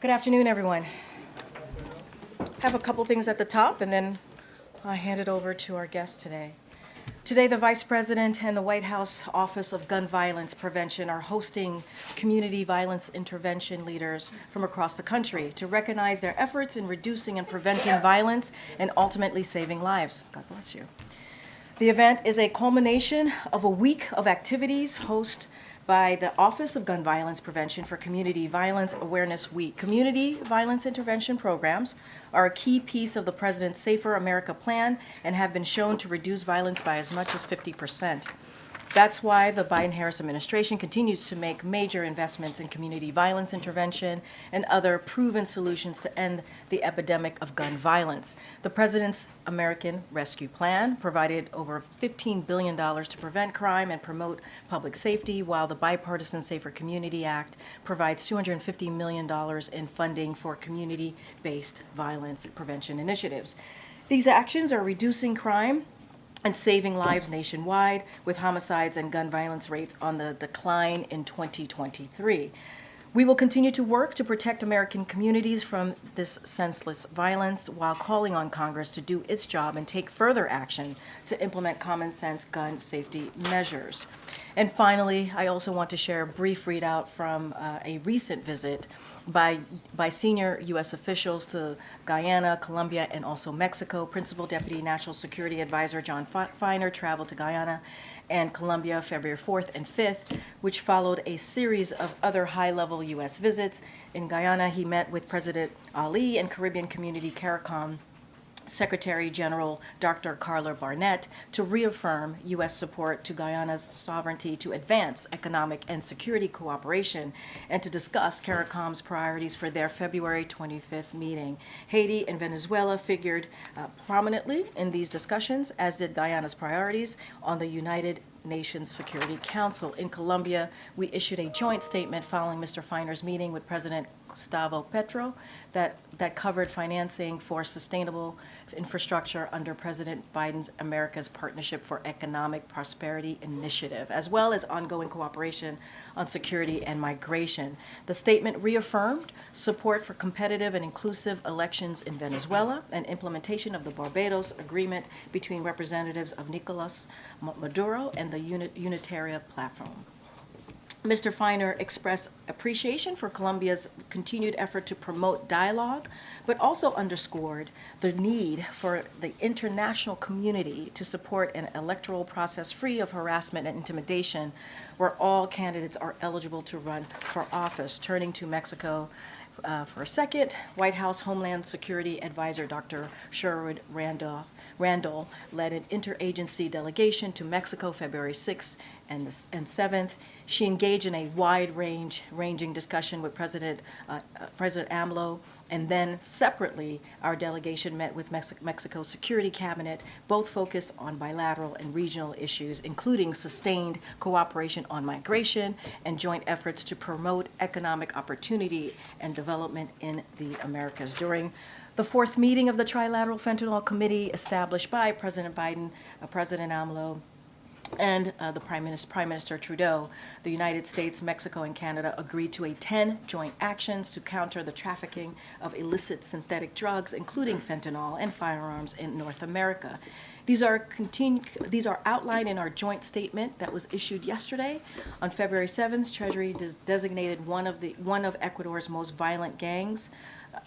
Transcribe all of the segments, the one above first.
Good afternoon, everyone. I have a couple things at the top, and then I hand it over to our guest today. Today, the Vice President and the White House Office of Gun Violence Prevention are hosting community violence intervention leaders from across the country to recognize their efforts in reducing and preventing violence and ultimately saving lives. God bless you. The event is a culmination of a week of activities hosted by the Office of Gun Violence Prevention for Community Violence Awareness Week. Community violence intervention programs are a key piece of the President's Safer America plan and have been shown to reduce violence by as much as 50%. That's why the Biden-Harris administration continues to make major investments in community violence intervention and other proven solutions to end the epidemic of gun violence. The President's American Rescue Plan provided over $15 billion to prevent crime and promote public safety, while the Bipartisan Safer Community Act provides $250 million in funding for community-based violence prevention initiatives. These actions are reducing crime and saving lives nationwide, with homicides and gun violence rates on the decline in 2023. We will continue to work to protect American communities from this senseless violence while calling on Congress to do its job and take further action to implement common sense gun safety measures. And finally, I also want to share a brief readout from a recent visit by senior U.S. officials to Guyana, Colombia, and also Mexico. Principal Deputy National Security Advisor John Feiner traveled to Guyana and Colombia February 4th and 5th, which followed a series of other high-level U.S. visits. In Guyana, he met with President Ali and Caribbean Community CARICOM Secretary General Dr. Carla Barnett to reaffirm U.S. support to Guyana's sovereignty to advance economic and security cooperation and to discuss CARICOM's priorities for their February 25th meeting. Haiti and Venezuela figured prominently in these discussions, as did Guyana's priorities on the United Nations Security Council. In Colombia, we issued a joint statement following Mr. Feiner's meeting with President Gustavo Petro that covered financing for sustainable infrastructure under President Biden's America's Partnership for Economic Prosperity initiative, as well as ongoing cooperation on security and migration. The statement reaffirmed support for competitive and inclusive elections in Venezuela and implementation of the Barbados Agreement between representatives of Nicolas Maduro and the Unitaria Platform. Mr. Feiner expressed appreciation for Colombia's continued effort to promote dialogue, but also underscored the need for the international community to support an electoral process free of harassment and intimidation, where all candidates are eligible to run for office. Turning to Mexico for a second, White House Homeland Security Advisor Dr. Sherwood Randall led an interagency delegation to Mexico February 6th and 7th. She engaged in a wide-ranging discussion with President AMLO, and then separately, our delegation met with Mexico's Security Cabinet, both focused on bilateral and regional issues, including sustained cooperation on migration and joint efforts to promote economic opportunity and development in the Americas. During the fourth meeting of the Trilateral Fentanyl Committee established by President Biden, President AMLO, and the Prime Minister Trudeau, the United States, Mexico, and Canada agreed to 10 joint actions to counter the trafficking of illicit synthetic drugs, including fentanyl and firearms in North America. These are outlined in our joint statement that was issued yesterday. On February 7th, Treasury designated one of Ecuador's most violent gangs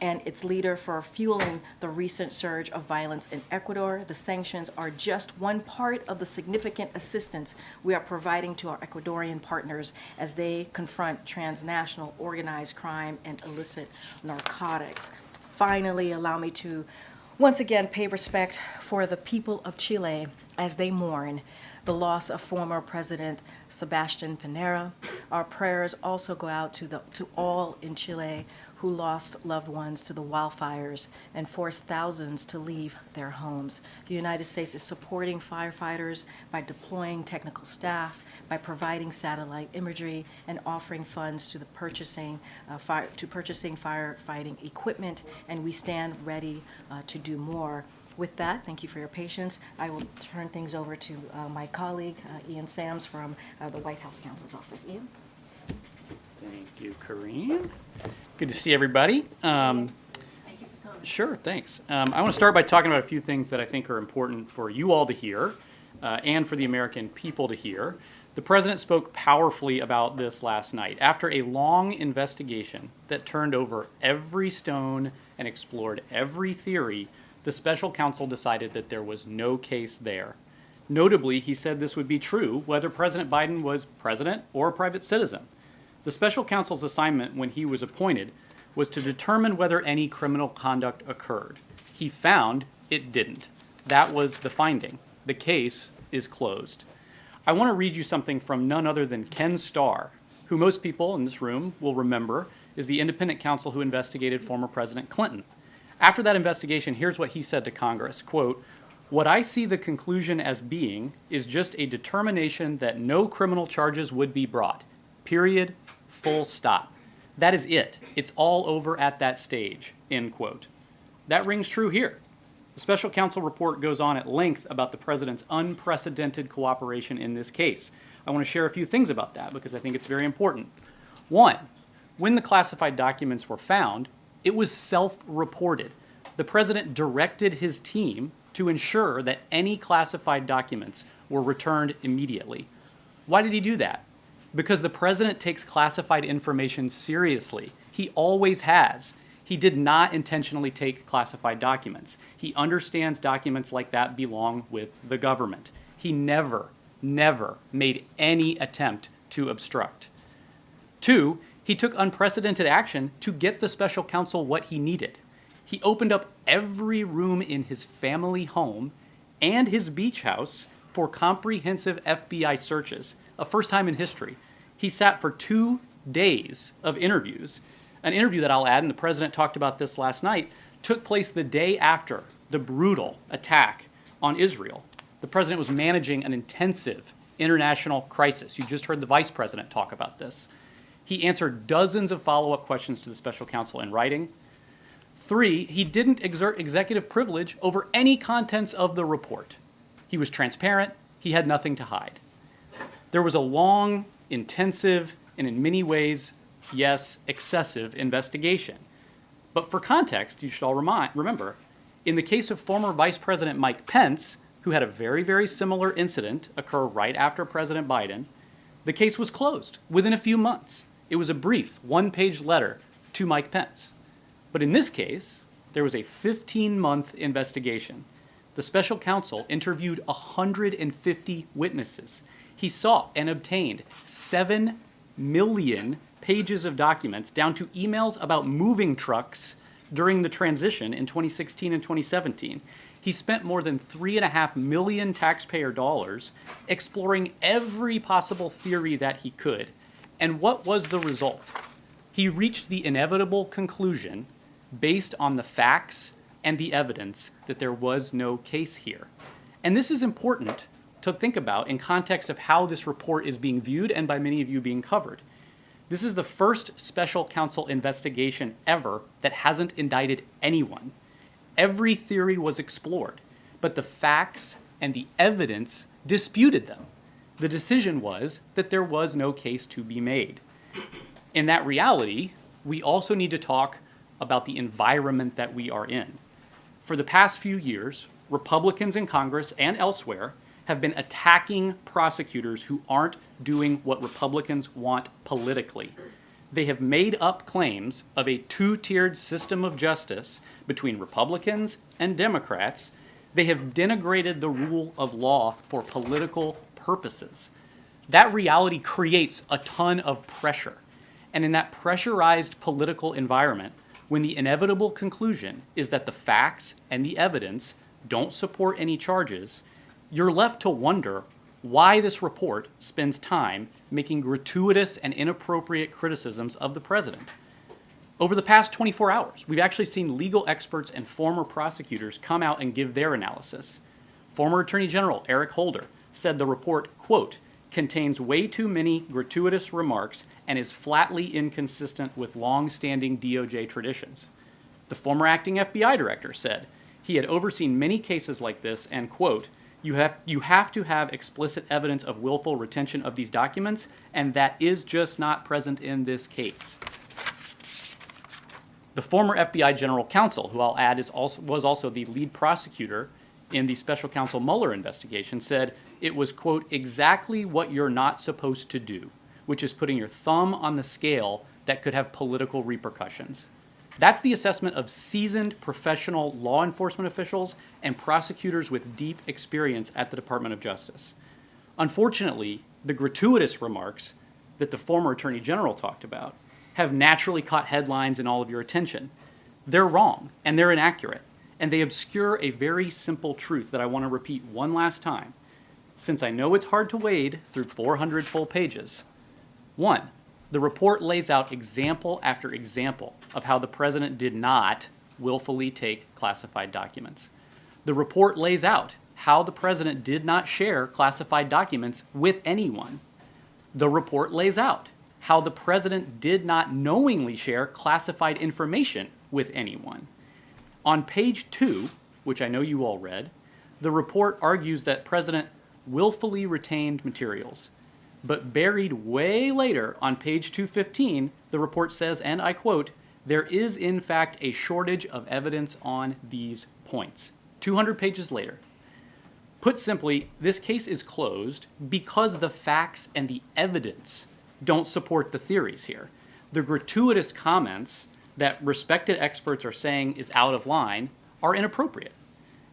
and its leader for fueling the recent surge of violence in Ecuador. The sanctions are just one part of the significant assistance we are providing to our Ecuadorian partners as they confront transnational organized crime and illicit narcotics. Finally, allow me to once again pay respect for the people of Chile as they mourn the loss of former President Sebastián Piñera. Our prayers also go out to all in Chile who lost loved ones to the wildfires and forced thousands to leave their homes. The United States is supporting firefighters by deploying technical staff, by providing satellite imagery, and offering funds to the purchasing firefighting equipment, and we stand ready to do more. With that, thank you for your patience. I will turn things over to my colleague, Ian Sams from the White House Counsel's Office. Ian? Thank you, Karine. Good to see everybody. Sure, thanks. I want to start by talking about a few things that I think are important for you all to hear and for the American people to hear. The president spoke powerfully about this last night. After a long investigation that turned over every stone and explored every theory, the special counsel decided that there was no case there. Notably, he said this would be true whether President Biden was president or a private citizen. The special counsel's assignment when he was appointed was to determine whether any criminal conduct occurred. He found it didn't. That was the finding. The case is closed. I want to read you something from none other than Ken Starr, who most people in this room will remember is the independent counsel who investigated former President Clinton. After that investigation, here's what he said to Congress, quote, "What I see the conclusion as being is just a determination that no criminal charges would be brought. Period. Full stop. That is it. It's all over at that stage," end quote. That rings true here. The special counsel report goes on at length about the president's unprecedented cooperation in this case. I want to share a few things about that because I think it's very important. One, when the classified documents were found, it was self-reported. The president directed his team to ensure that any classified documents were returned immediately. Why did he do that? Because the president takes classified information seriously. He always has. He did not intentionally take classified documents. He understands documents like that belong with the government. He never made any attempt to obstruct. Two, he took unprecedented action to get the special counsel what he needed. He opened up every room in his family home and his beach house for comprehensive FBI searches, a first time in history. He sat for 2 days of interviews. An interview that I'll add, and the president talked about this last night, took place the day after the brutal attack on Israel. The president was managing an intensive international crisis. You just heard the vice president talk about this. He answered dozens of follow-up questions to the special counsel in writing. 3, he didn't exert executive privilege over any contents of the report. He was transparent. He had nothing to hide. There was a long, intensive, and in many ways, yes, excessive investigation. But for context, you should all remember, in the case of former Vice President Mike Pence, who had a very, very similar incident occur right after President Biden, the case was closed within a few months. It was a brief, one-page letter to Mike Pence. But in this case, there was a 15-month investigation. The special counsel interviewed 150 witnesses. He sought and obtained 7 million pages of documents down to emails about moving trucks during the transition in 2016 and 2017. He spent more than $3.5 million taxpayer dollars exploring every possible theory that he could. And what was the result? He reached the inevitable conclusion, based on the facts and the evidence, that there was no case here. And this is important to think about in context of how this report is being viewed and by many of you being covered. This is the first special counsel investigation ever that hasn't indicted anyone. Every theory was explored, but the facts and the evidence disputed them. The decision was that there was no case to be made. In that reality, we also need to talk about the environment that we are in. For the past few years, Republicans in Congress and elsewhere have been attacking prosecutors who aren't doing what Republicans want politically. They have made up claims of a two-tiered system of justice between Republicans and Democrats. They have denigrated the rule of law for political purposes. That reality creates a ton of pressure. And in that pressurized political environment, when the inevitable conclusion is that the facts and the evidence don't support any charges, you're left to wonder why this report spends time making gratuitous and inappropriate criticisms of the president. Over the past 24 hours, we've actually seen legal experts and former prosecutors come out and give their analysis. Former Attorney General Eric Holder said the report, quote, contains way too many gratuitous remarks and is flatly inconsistent with long-standing DOJ traditions. The former acting FBI director said he had overseen many cases like this and, quote, you have to have explicit evidence of willful retention of these documents, and that is just not present in this case. The former FBI general counsel, who I'll add was also the lead prosecutor in the special counsel Mueller investigation, said it was, quote, exactly what you're not supposed to do, which is putting your thumb on the scale that could have political repercussions. That's the assessment of seasoned professional law enforcement officials and prosecutors with deep experience at the Department of Justice. Unfortunately, the gratuitous remarks that the former Attorney General talked about have naturally caught headlines and all of your attention. They're wrong, and they're inaccurate, and they obscure a very simple truth that I want to repeat one last time, since I know it's hard to wade through 400 full pages. One, the report lays out example after example of how the president did not willfully take classified documents. The report lays out how the president did not share classified documents with anyone. The report lays out how the president did not knowingly share classified information with anyone. On page 2, which I know you all read, the report argues that President willfully retained materials. But buried way later on page 215, the report says, and I quote, there is in fact a shortage of evidence on these points. 200 pages later. Put simply, this case is closed because the facts and the evidence don't support the theories here. The gratuitous comments that respected experts are saying is out of line are inappropriate.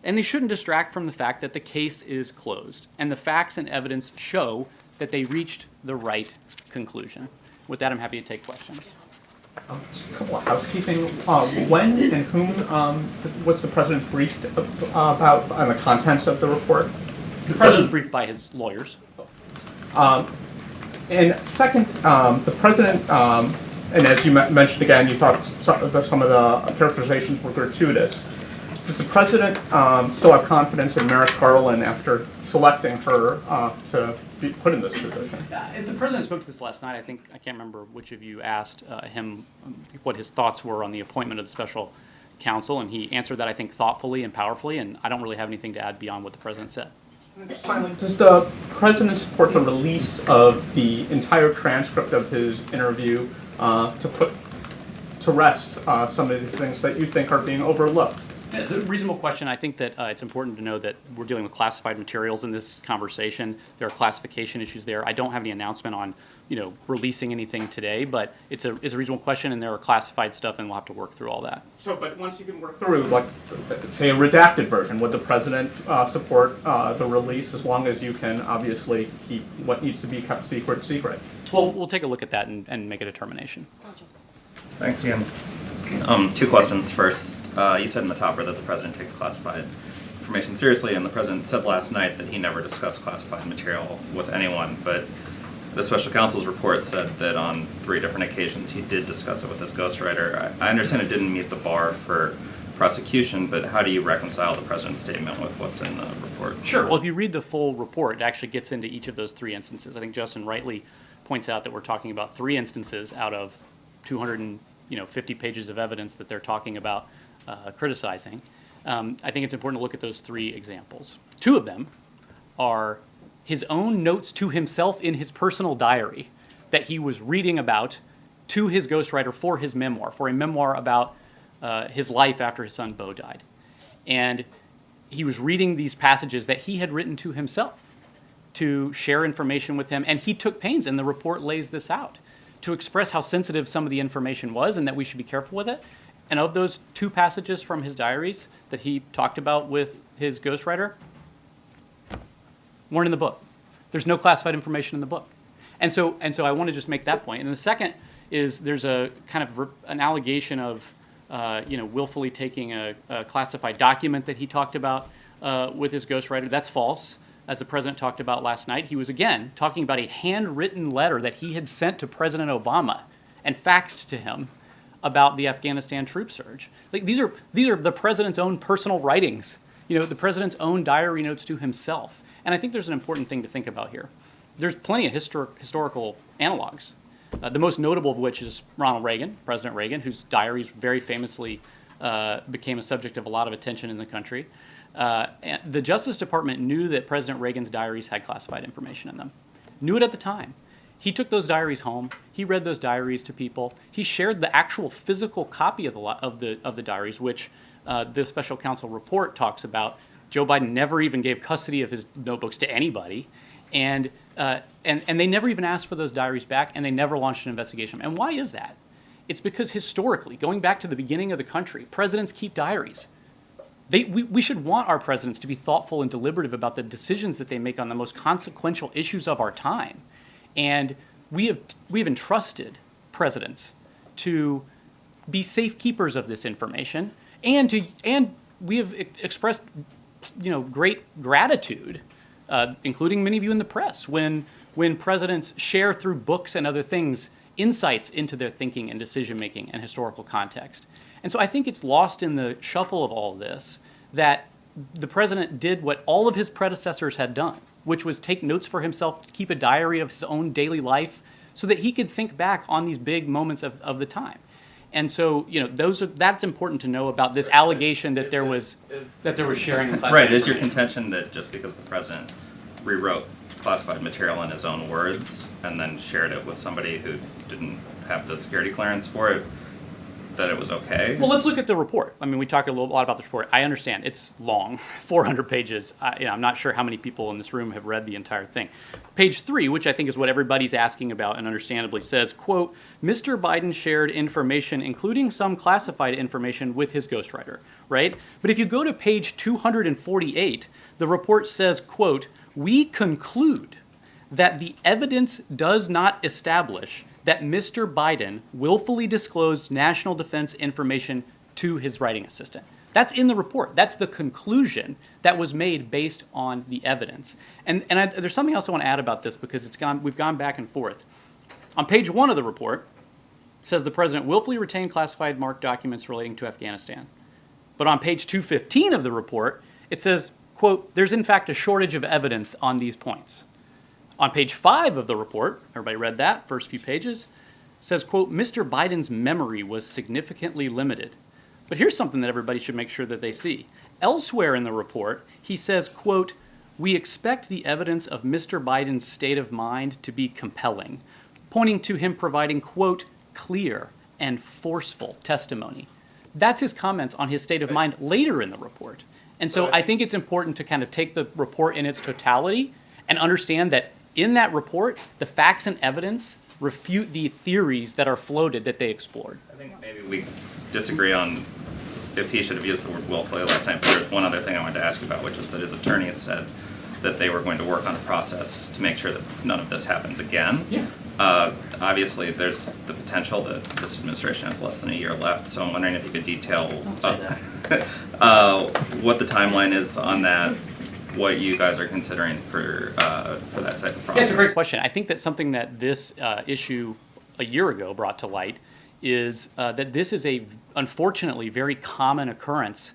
And they shouldn't distract from the fact that the case is closed and the facts and evidence show that they reached the right conclusion. With that, I'm happy to take questions. Just a couple of housekeeping. When and whom was the president briefed about on the contents of the report? The president was briefed by his lawyers. And second, the president, and as you mentioned again, you thought some of the characterizations were gratuitous. Does the president still have confidence in Merrick Garland after selecting her to be put in this position? The president spoke to this last night. I can't remember which of you asked him what his thoughts were on the appointment of the special counsel, and he answered that, I think, thoughtfully and powerfully, and I don't really have anything to add beyond what the president said. Just finally, does the president support the release of the entire transcript of his interview to put to rest some of these things that you think are being overlooked? Yeah, it's a reasonable question. I think that it's important to know that we're dealing with classified materials in this conversation. There are classification issues there. I don't have any announcement on, releasing anything today, but it's a reasonable question, and there are classified stuff, and we'll have to work through all that. So, but once you can work through, like, say, a redacted version, would the president support the release as long as you can obviously keep what needs to be kept secret? Well, we'll take a look at that and make a determination. Thanks, Ian. Two questions. First, you said in the topper that the president takes classified information seriously, and the president said last night that he never discussed classified material with anyone, but the special counsel's report said that on 3 different occasions he did discuss it with his ghostwriter. I understand it didn't meet the bar for prosecution, but how do you reconcile the president's statement with what's in the report? Sure. Well, if you read the full report, it actually gets into each of those 3 instances. I think Justin rightly points out that we're talking about 3 instances out of 250 pages of evidence that they're talking about criticizing. I think it's important to look at those 3 examples. 2 of them are his own notes to himself in his personal diary that he was reading about to his ghostwriter for his memoir, for a memoir about his life after his son Beau died. And he was reading these passages that he had written to himself to share information with him, and he took pains, and the report lays this out, to express how sensitive some of the information was and that we should be careful with it. And of those 2 passages from his diaries that he talked about with his ghostwriter, weren't in the book. There's no classified information in the book. And so I want to just make that point. And the second is there's a kind of an allegation of willfully taking a classified document that he talked about with his ghostwriter. That's false. As the president talked about last night, he was again talking about a handwritten letter that he had sent to President Obama and faxed to him about the Afghanistan troop surge. Like, these are the president's own personal writings, the president's own diary notes to himself. And I think there's an important thing to think about here. There's plenty of historical analogs, the most notable of which is Ronald Reagan, President Reagan, whose diaries very famously became a subject of a lot of attention in the country. And the Justice Department knew that President Reagan's diaries had classified information in them, knew it at the time. He took those diaries home. He read those diaries to people. He shared the actual physical copy of the diaries, which the special counsel report talks about. Joe Biden never even gave custody of his notebooks to anybody, and they never even asked for those diaries back, and they never launched an investigation. And why is that? It's because historically, going back to the beginning of the country, presidents keep diaries. We should want our presidents to be thoughtful and deliberative about the decisions that they make on the most consequential issues of our time. And we have entrusted presidents to be safekeepers of this information, and we have expressed, great gratitude, including many of you in the press, when presidents share through books and other things insights into their thinking and decision making and historical context. And so I think it's lost in the shuffle of all this that the president did what all of his predecessors had done, which was take notes for himself, keep a diary of his own daily life so that he could think back on these big moments of the time. And so, that's important to know about this allegation that there was sharing of classified Right, is your information. contention that just because the president rewrote classified material in his own words and then shared it with somebody who didn't have the security clearance for it, that it was okay? Well, let's look at the report. I mean, we talked a lot about the report. I understand it's long, 400 pages. I'm not sure how many people in this room have read the entire thing. Page 3, which I think is what everybody's asking about and understandably says, quote, Mr. Biden shared information, including some classified information, with his ghostwriter, right? But if you go to page 248, the report says, quote, we conclude that the evidence does not establish that Mr. Biden willfully disclosed national defense information to his writing assistant. That's in the report. That's the conclusion that was made based on the evidence. And there's something else I want to add about this because we've gone back and forth. On page 1 of the report, it says the president willfully retained classified marked documents relating to Afghanistan. But on page 215 of the report, it says, quote, there's in fact a shortage of evidence on these points. On page 5 of the report, everybody read that, first few pages, says, quote, Mr. Biden's memory was significantly limited. But here's something that everybody should make sure that they see. Elsewhere in the report, he says, quote, we expect the evidence of Mr. Biden's state of mind to be compelling, pointing to him providing, quote, clear and forceful testimony. That's his comments on his state of mind later in the report. And so I think it's important to kind of take the report in its totality and understand that in that report, the facts and evidence refute the theories that are floated that they explored. I think maybe we disagree on if he should have used the word willfully last time, but there's one other thing I wanted to ask you about, which is that his attorneys said that they were going to work on a process to make sure that none of this happens again. Yeah. Obviously, there's the potential that this administration has less than a year left, so I'm wondering if you could detail what the timeline is on that, what you guys are considering for that type of process. Yeah, it's a great question. I think that something that this issue a year ago brought to light is that this is a, unfortunately, very common occurrence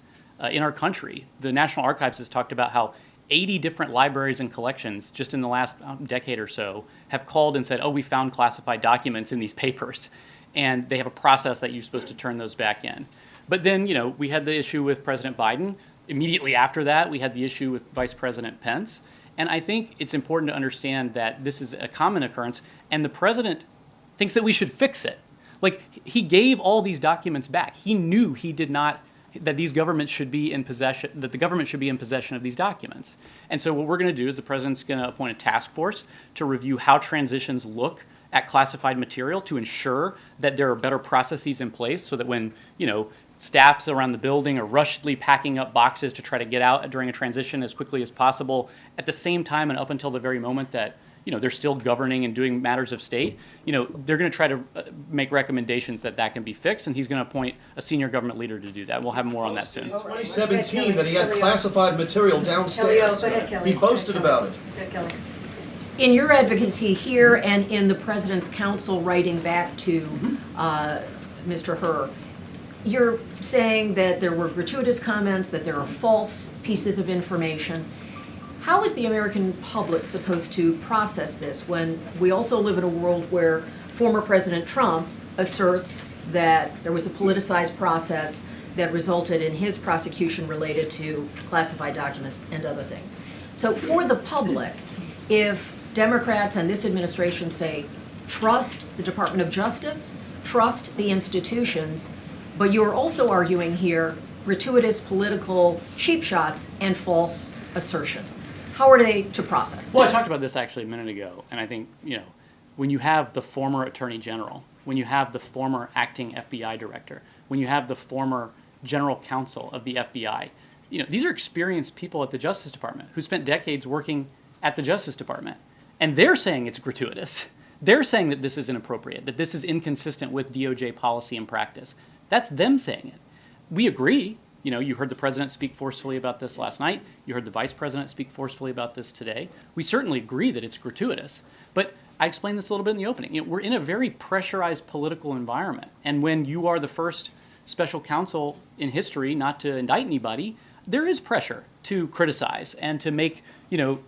in our country. The National Archives has talked about how 80 different libraries and collections just in the last decade or so have called and said, oh, we found classified documents in these papers. And they have a process that you're supposed to turn those back in. But then, we had the issue with President Biden. Immediately after that, we had the issue with Vice President Pence. And I think it's important to understand that this is a common occurrence, and the president thinks that we should fix it. Like, he gave all these documents back. He knew he did not, that these governments should be in possession, that the government should be in possession of these documents. And so what we're going to do is the president's going to appoint a task force to review how transitions look at classified material to ensure that there are better processes in place so that when, staffs around the building are rushedly packing up boxes to try to get out during a transition as quickly as possible, at the same time and up until the very moment that they're still governing and doing matters of state, they're going to try to make recommendations that can be fixed, and he's going to appoint a senior government leader to do that. We'll have more on that soon. 2017 that he had classified material downstairs. Go ahead, Kelly. He boasted about it. Go ahead, Kelly. In your advocacy here and in the President's counsel writing back to Mr. Herr, you're saying that there were gratuitous comments, that there are false pieces of information. How is the American public supposed to process this when we also live in a world where former President Trump asserts that there was a politicized process that resulted in his prosecution related to classified documents and other things? So for the public, if Democrats and this administration say trust the Department of Justice, trust the institutions, but you're also arguing here gratuitous political cheap shots and false assertions. How are they to process that? Well, I talked about this actually a minute ago, and I think, when you have the former Attorney General, when you have the former acting FBI director, when you have the former general counsel of the FBI, these are experienced people at the Justice Department who spent decades working at the Justice Department, and they're saying it's gratuitous. They're saying that this is inappropriate, that this is inconsistent with DOJ policy and practice. That's them saying it. We agree. You heard the president speak forcefully about this last night. You heard the vice president speak forcefully about this today. We certainly agree that it's gratuitous. But I explained this a little bit in the opening. We're in a very pressurized political environment. And when you are the first special counsel in history not to indict anybody, there is pressure to criticize and to make,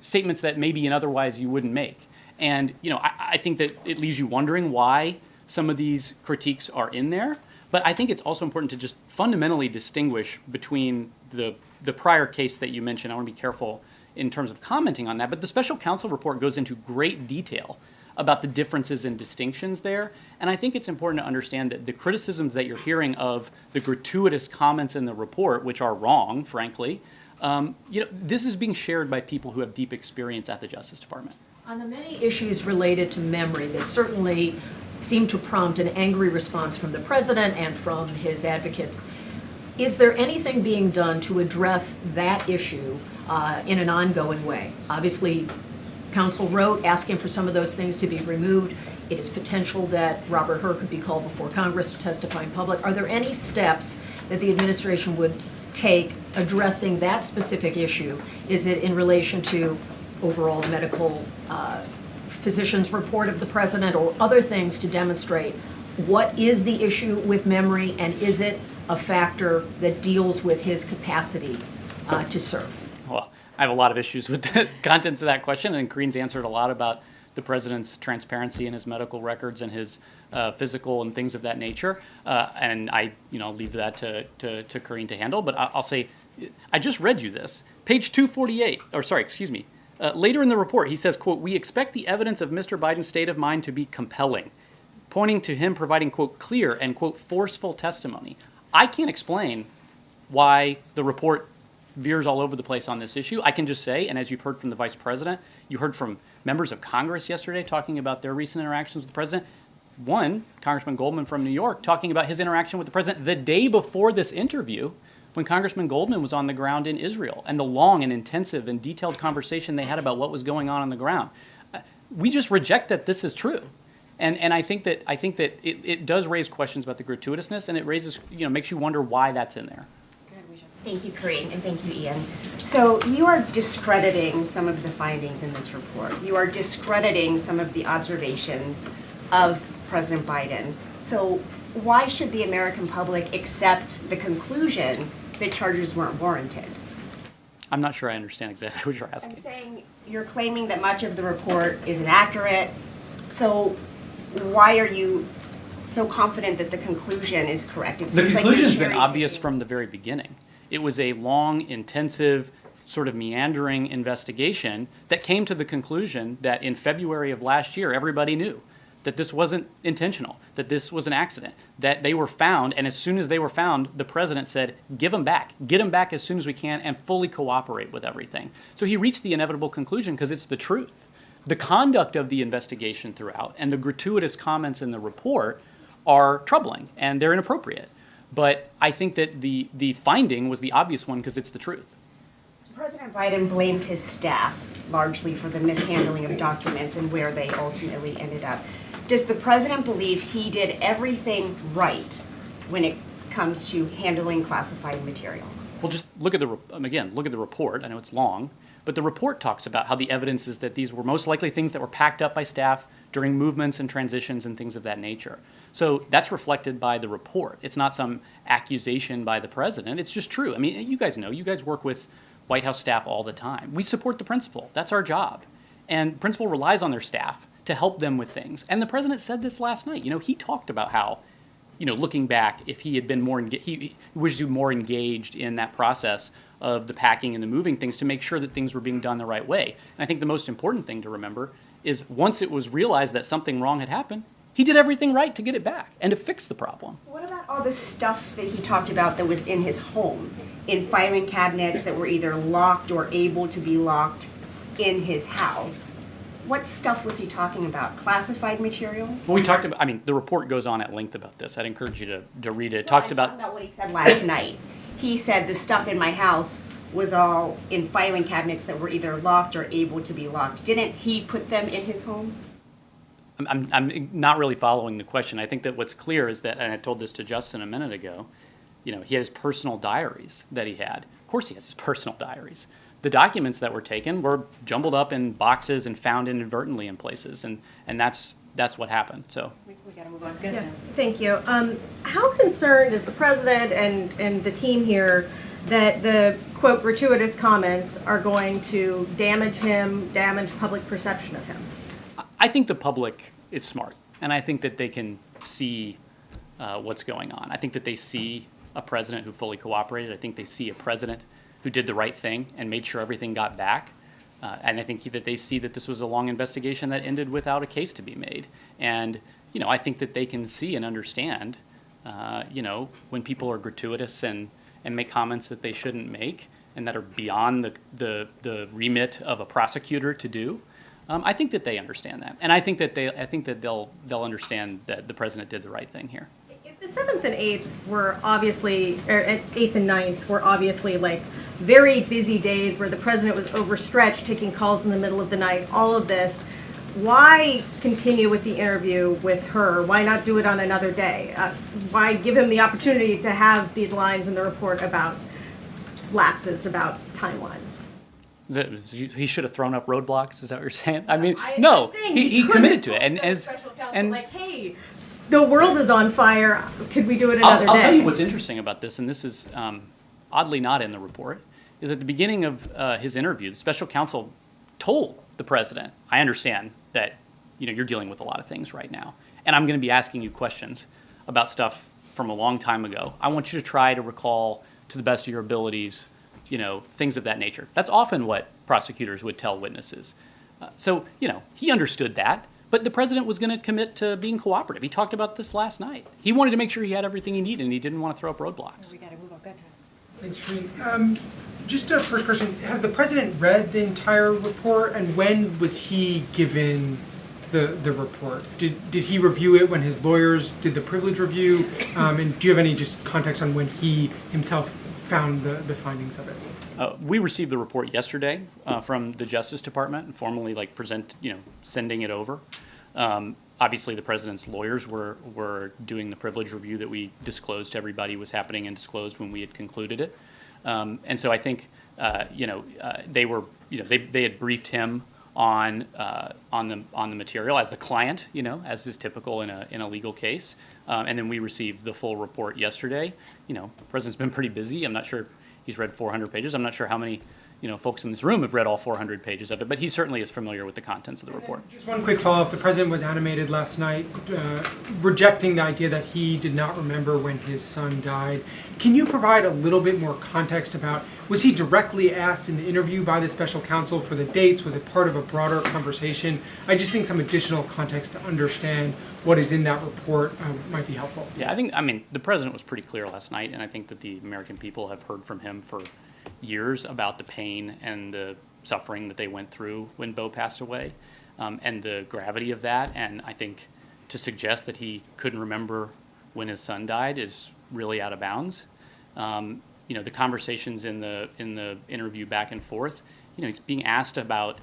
statements that maybe otherwise you wouldn't make. And, I think that it leaves you wondering why some of these critiques are in there. But I think it's also important to just fundamentally distinguish between the prior case that you mentioned. I want to be careful in terms of commenting on that. But the special counsel report goes into great detail about the differences and distinctions there. And I think it's important to understand that the criticisms that you're hearing of the gratuitous comments in the report, which are wrong, frankly, this is being shared by people who have deep experience at the Justice Department. On the many issues related to memory that certainly seem to prompt an angry response from the president and from his advocates, is there anything being done to address that issue in an ongoing way? Obviously, counsel wrote asking for some of those things to be removed. It is potential that Robert Hur could be called before Congress to testify in public. Are there any steps that the administration would take addressing that specific issue? Is it in relation to overall medical physician's report of the president or other things to demonstrate what is the issue with memory, and is it a factor that deals with his capacity to serve? Well, I have a lot of issues with the contents of that question, and Karine's answered a lot about the president's transparency in his medical records and his physical and things of that nature. And I, leave that to Karine to handle. But I'll say, I just read you this. Page 248, later in the report, he says, quote, "We expect the evidence of Mr. Biden's state of mind to be compelling," pointing to him providing, quote, "clear and, quote, forceful testimony." I can't explain why the report veers all over the place on this issue. I can just say, and as you've heard from the vice president, you heard from members of Congress yesterday talking about their recent interactions with the president. One, Congressman Goldman from New York, talking about his interaction with the president the day before this interview, when Congressman Goldman was on the ground in Israel, and the long and intensive and detailed conversation they had about what was going on the ground. We just reject that this is true. And I think that it does raise questions about the gratuitousness, and it raises, makes you wonder why that's in there. Thank you, Karine, and thank you, Ian. So you are discrediting some of the findings in this report. You are discrediting some of the observations of President Biden. So why should the American public accept the conclusion that charges weren't warranted? I'm not sure I understand exactly what you're asking. I'm saying you're claiming that much of the report is inaccurate. So why are you so confident that the conclusion is correct? The conclusion has been obvious from the very beginning. It was a long, intensive, sort of meandering investigation that came to the conclusion that in February of last year, everybody knew that this wasn't intentional, that this was an accident, that they were found, and as soon as they were found, the president said, give them back, get them back as soon as we can, and fully cooperate with everything. So he reached the inevitable conclusion because it's the truth. The conduct of the investigation throughout and the gratuitous comments in the report are troubling and they're inappropriate. But I think that the finding was the obvious one because it's the truth. President Biden blamed his staff largely for the mishandling of documents and where they ultimately ended up. Does the president believe he did everything right when it comes to handling classified material? Well, just look at the report. I know it's long, but the report talks about how the evidence is that these were most likely things that were packed up by staff during movements and transitions and things of that nature. So that's reflected by the report. It's not some accusation by the president. It's just true. I mean, you guys know, you guys work with White House staff all the time. We support the principal. That's our job. And principal relies on their staff to help them with things. And the president said this last night. He talked about how, looking back, if he had been more, he wished to be more engaged in that process of the packing and the moving things to make sure that things were being done the right way. And I think the most important thing to remember is once it was realized that something wrong had happened, he did everything right to get it back and to fix the problem. What about all the stuff that he talked about that was in his home, in filing cabinets that were either locked or able to be locked in his house? What stuff was he talking about? Classified materials? Well, we talked about, I mean, the report goes on at length about this. I'd encourage you to read it. It talks I'm talking about what he said last night. He said the stuff in my house was all in filing cabinets that were either locked or able to be locked. Didn't he put them in his home? I'm not really following the question. I think that what's clear is that, and I told this to Justin a minute ago, he has personal diaries that he had. Of course he has his personal diaries. The documents that were taken were jumbled up in boxes and found inadvertently in places, and that's what happened. So We gotta move on. Go ahead. Thank you. How concerned is the president and the team here that the, quote, gratuitous comments are going to damage him, damage public perception of him? I think the public is smart, and I think that they can see what's going on. I think that they see a president who fully cooperated. I think they see a president who did the right thing and made sure everything got back. And I think that they see that this was a long investigation that ended without a case to be made. And, I think that they can see and understand, when people are gratuitous and make comments that they shouldn't make and that are beyond the remit of a prosecutor to do. I think that they understand that, and I think that they'll understand that the president did the right thing here. If the 7th and 8th were obviously, or 8th and 9th were obviously like very busy days where the president was overstretched, taking calls in the middle of the night, all of this, why continue with the interview with her? Why not do it on another day? Why give him the opportunity to have these lines in the report about lapses, about timelines? He should have thrown up roadblocks. Is that what you're saying? I mean, I'm no, saying he couldn't committed to it, call and the as special counsel, and like, hey, the world is on fire. Could we do it another I'll day? tell you what's interesting about this, and this is oddly not in the report, is at the beginning of his interview, the special counsel told the president, I understand that you're dealing with a lot of things right now, and I'm going to be asking you questions about stuff from a long time ago. I want you to try to recall to the best of your abilities, things of that nature. That's often what prosecutors would tell witnesses. So he understood that. But the president was going to commit to being cooperative. He talked about this last night. He wanted to make sure he had everything he needed, and he didn't want to throw up roadblocks. We gotta move on. Go ahead. Thanks, Karine. Just a first question. Has the president read the entire report, and when was he given the report? Did he review it when his lawyers did the privilege review? And do you have any just context on when he himself found the findings of it? We received the report yesterday from the Justice Department and formally sending it over. Obviously, the president's lawyers were doing the privilege review that we disclosed to everybody was happening and disclosed when we had concluded it. And so I think they had briefed him on the material as the client, as is typical in a legal case. And then we received the full report yesterday. The president's been pretty busy. I'm not sure he's read 400 pages. I'm not sure how many folks in this room have read all 400 pages of it, but he certainly is familiar with the contents of the report. Just one quick follow-up. The president was animated last night, rejecting the idea that he did not remember when his son died. Can you provide a little bit more context about, was he directly asked in the interview by the special counsel for the dates? Was it part of a broader conversation? I just think some additional context to understand what is in that report might be helpful. Yeah, the president was pretty clear last night, and I think that the American people have heard from him for years about the pain and the suffering that they went through when Bo passed away, and the gravity of that. And I think to suggest that he couldn't remember when his son died is really out of bounds. The conversations in the interview back and forth, he's being asked about,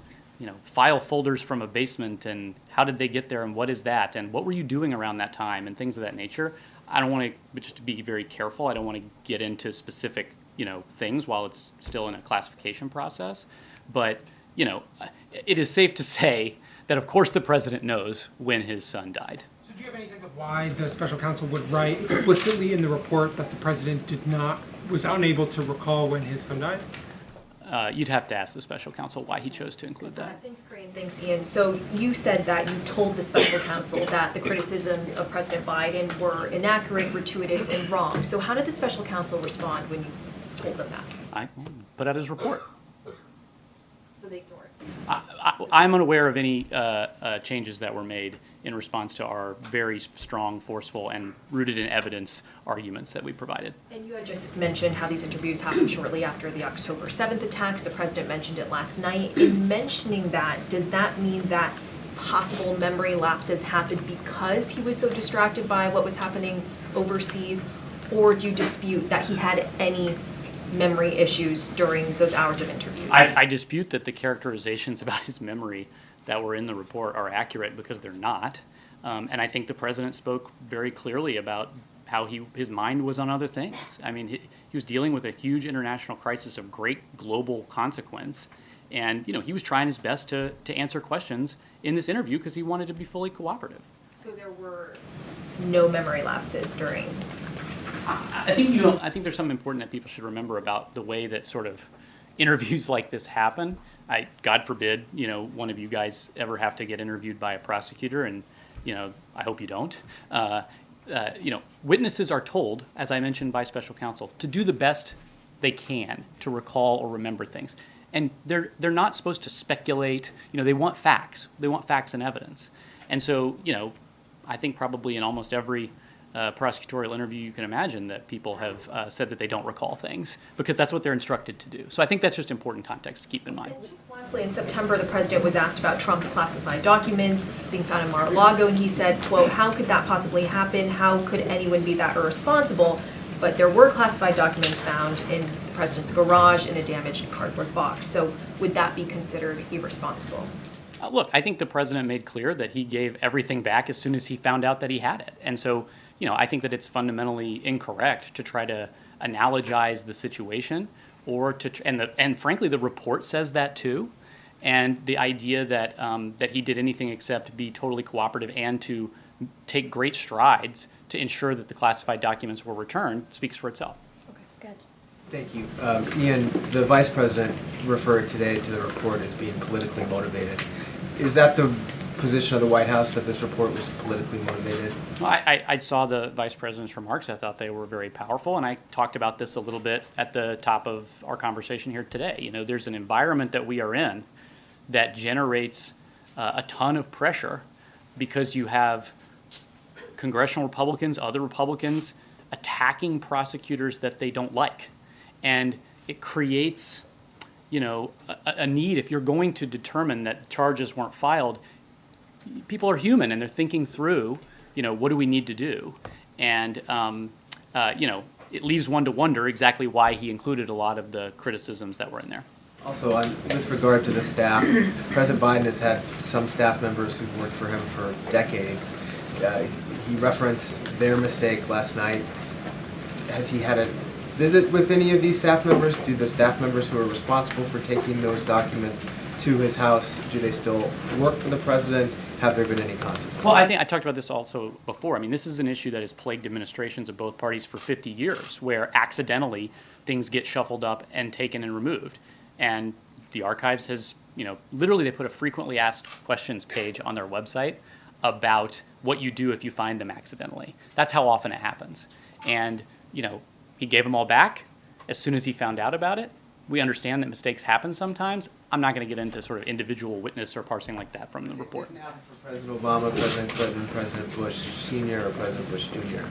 file folders from a basement and how did they get there and what is that and what were you doing around that time and things of that nature. I don't want to, just to be very careful, I don't want to get into specific things while it's still in a classification process. But, it is safe to say that, of course, the president knows when his son died. So do you have any sense of why the special counsel would write explicitly in the report that the president was unable to recall when his son died? You'd have to ask the special counsel why he chose to include that. Thanks, Karine. Thanks, Ian. So you said that you told the special counsel that the criticisms of President Biden were inaccurate, gratuitous, and wrong. So how did the special counsel respond when you told them that? I put out his report. So they ignored. I'm unaware of any changes that were made in response to our very strong, forceful, and rooted in evidence arguments that we provided. And you had just mentioned how these interviews happened shortly after the October 7th attacks. The president mentioned it last night. In mentioning that, does that mean that possible memory lapses happened because he was so distracted by what was happening overseas? Or do you dispute that he had any memory issues during those hours of interviews? I dispute that the characterizations about his memory that were in the report are accurate because they're not. And I think the president spoke very clearly about how his mind was on other things. I mean, he was dealing with a huge international crisis of great global consequence. And, he was trying his best to answer questions in this interview because he wanted to be fully cooperative. So there were no memory lapses during... I think there's something important that people should remember about the way that sort of interviews like this happen. God forbid, one of you guys ever have to get interviewed by a prosecutor, and I hope you don't. Witnesses are told, as I mentioned by special counsel, to do the best they can to recall or remember things, and they're not supposed to speculate. They want facts. They want facts and evidence, and so I think probably in almost every prosecutorial interview you can imagine that people have said that they don't recall things because that's what they're instructed to do. So I think that's just important context to keep in mind. And just lastly, in September, the president was asked about Trump's classified documents being found in Mar-a-Lago, and he said, quote, "How could that possibly happen? How could anyone be that irresponsible?" But there were classified documents found in the president's garage in a damaged cardboard box. So would that be considered irresponsible? Look, I think the president made clear that he gave everything back as soon as he found out that he had it. And so, I think that it's fundamentally incorrect to try to analogize the situation or and frankly, the report says that too. And the idea that that he did anything except be totally cooperative and to take great strides to ensure that the classified documents were returned speaks for itself. Okay, good. Thank you. Ian, the Vice President referred today to the report as being politically motivated. Is that the position of the White House, that this report was politically motivated? Well, I saw the Vice President's remarks. I thought they were very powerful, and I talked about this a little bit at the top of our conversation here today. There's an environment that we are in that generates a ton of pressure because you have congressional Republicans, other Republicans attacking prosecutors that they don't like. And it creates, a need. If you're going to determine that charges weren't filed, people are human and they're thinking through, what do we need to do? And, it leaves one to wonder exactly why he included a lot of the criticisms that were in there. Also, with regard to the staff, President Biden has had some staff members who've worked for him for decades. He referenced their mistake last night. Has he had a visit with any of these staff members? Do the staff members who are responsible for taking those documents to his house, do they still work for the president? Have there been any consequences? Well, I think I talked about this also before. I mean, this is an issue that has plagued administrations of both parties for 50 years, where accidentally things get shuffled up and taken and removed. And the archives has, literally they put a frequently asked questions page on their website about what you do if you find them accidentally. That's how often it happens. And, he gave them all back as soon as he found out about it. We understand that mistakes happen sometimes. I'm not going to get into sort of individual witness or parsing like that from the report. It didn't happen for President Obama, President Clinton, President Bush Sr., or President Bush Jr.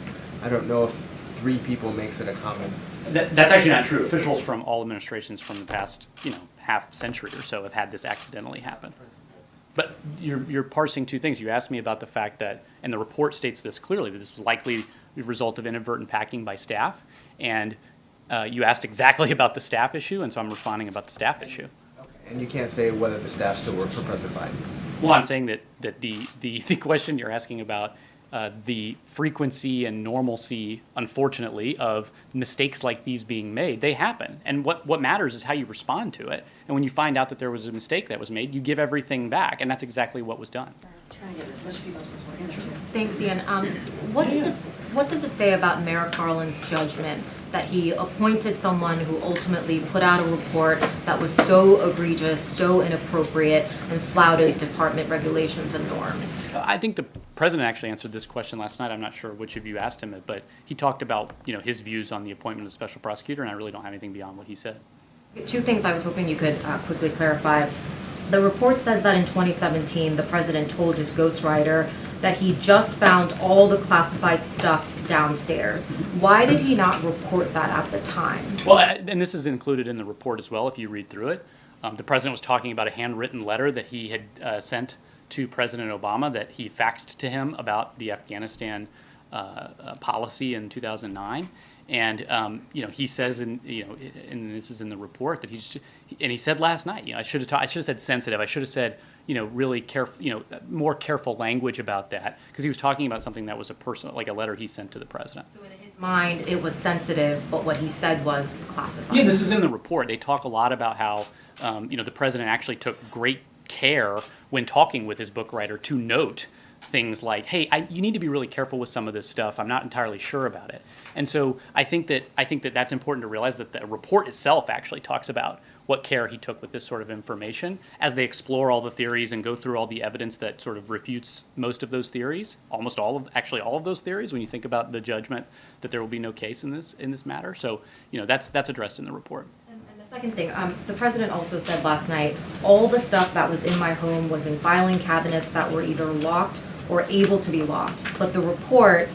I don't know if 3 people makes it a common. That's actually not true. Officials from all administrations from the past, half century or so have had this accidentally happen. But you're parsing 2 things. You asked me about the fact that, and the report states this clearly, that this was likely the result of inadvertent packing by staff. And you asked exactly about the staff issue, and so I'm responding about the staff issue. Okay. And you can't say whether the staff still work for President Biden? Well, I'm saying that the question you're asking about the frequency and normalcy, unfortunately, of mistakes like these being made, they happen. And what matters is how you respond to it. And when you find out that there was a mistake that was made, you give everything back, and that's exactly what was done. Thanks, Ian. What does it say about Mayor Carlin's judgment that he appointed someone who ultimately put out a report that was so egregious, so inappropriate, and flouted department regulations and norms? I think the president actually answered this question last night. I'm not sure which of you asked him it, but he talked about his views on the appointment of the special prosecutor, and I really don't have anything beyond what he said. Two things I was hoping you could quickly clarify. The report says that in 2017, the president told his ghostwriter that he just found all the classified stuff downstairs. Why did he not report that at the time? Well, and this is included in the report as well, if you read through it. The president was talking about a handwritten letter that he had sent to President Obama that he faxed to him about the Afghanistan policy in 2009. And he says, and this is in the report, that he said last night, I should have said sensitive. I should have said, really careful, more careful language about that, because he was talking about something that was a personal, like a letter he sent to the president. So in his mind, it was sensitive, but what he said was classified. Yeah, this is in the report. They talk a lot about how, the president actually took great care when talking with his book writer to note things like, hey, you need to be really careful with some of this stuff. I'm not entirely sure about it. And so I think that that's important to realize, that the report itself actually talks about what care he took with this sort of information as they explore all the theories and go through all the evidence that sort of refutes most of those theories, almost all of those theories, when you think about the judgment that there will be no case in this matter. So, that's addressed in the report. And the second thing, the president also said last night, all the stuff that was in my home was in filing cabinets that were either locked or able to be locked. But the report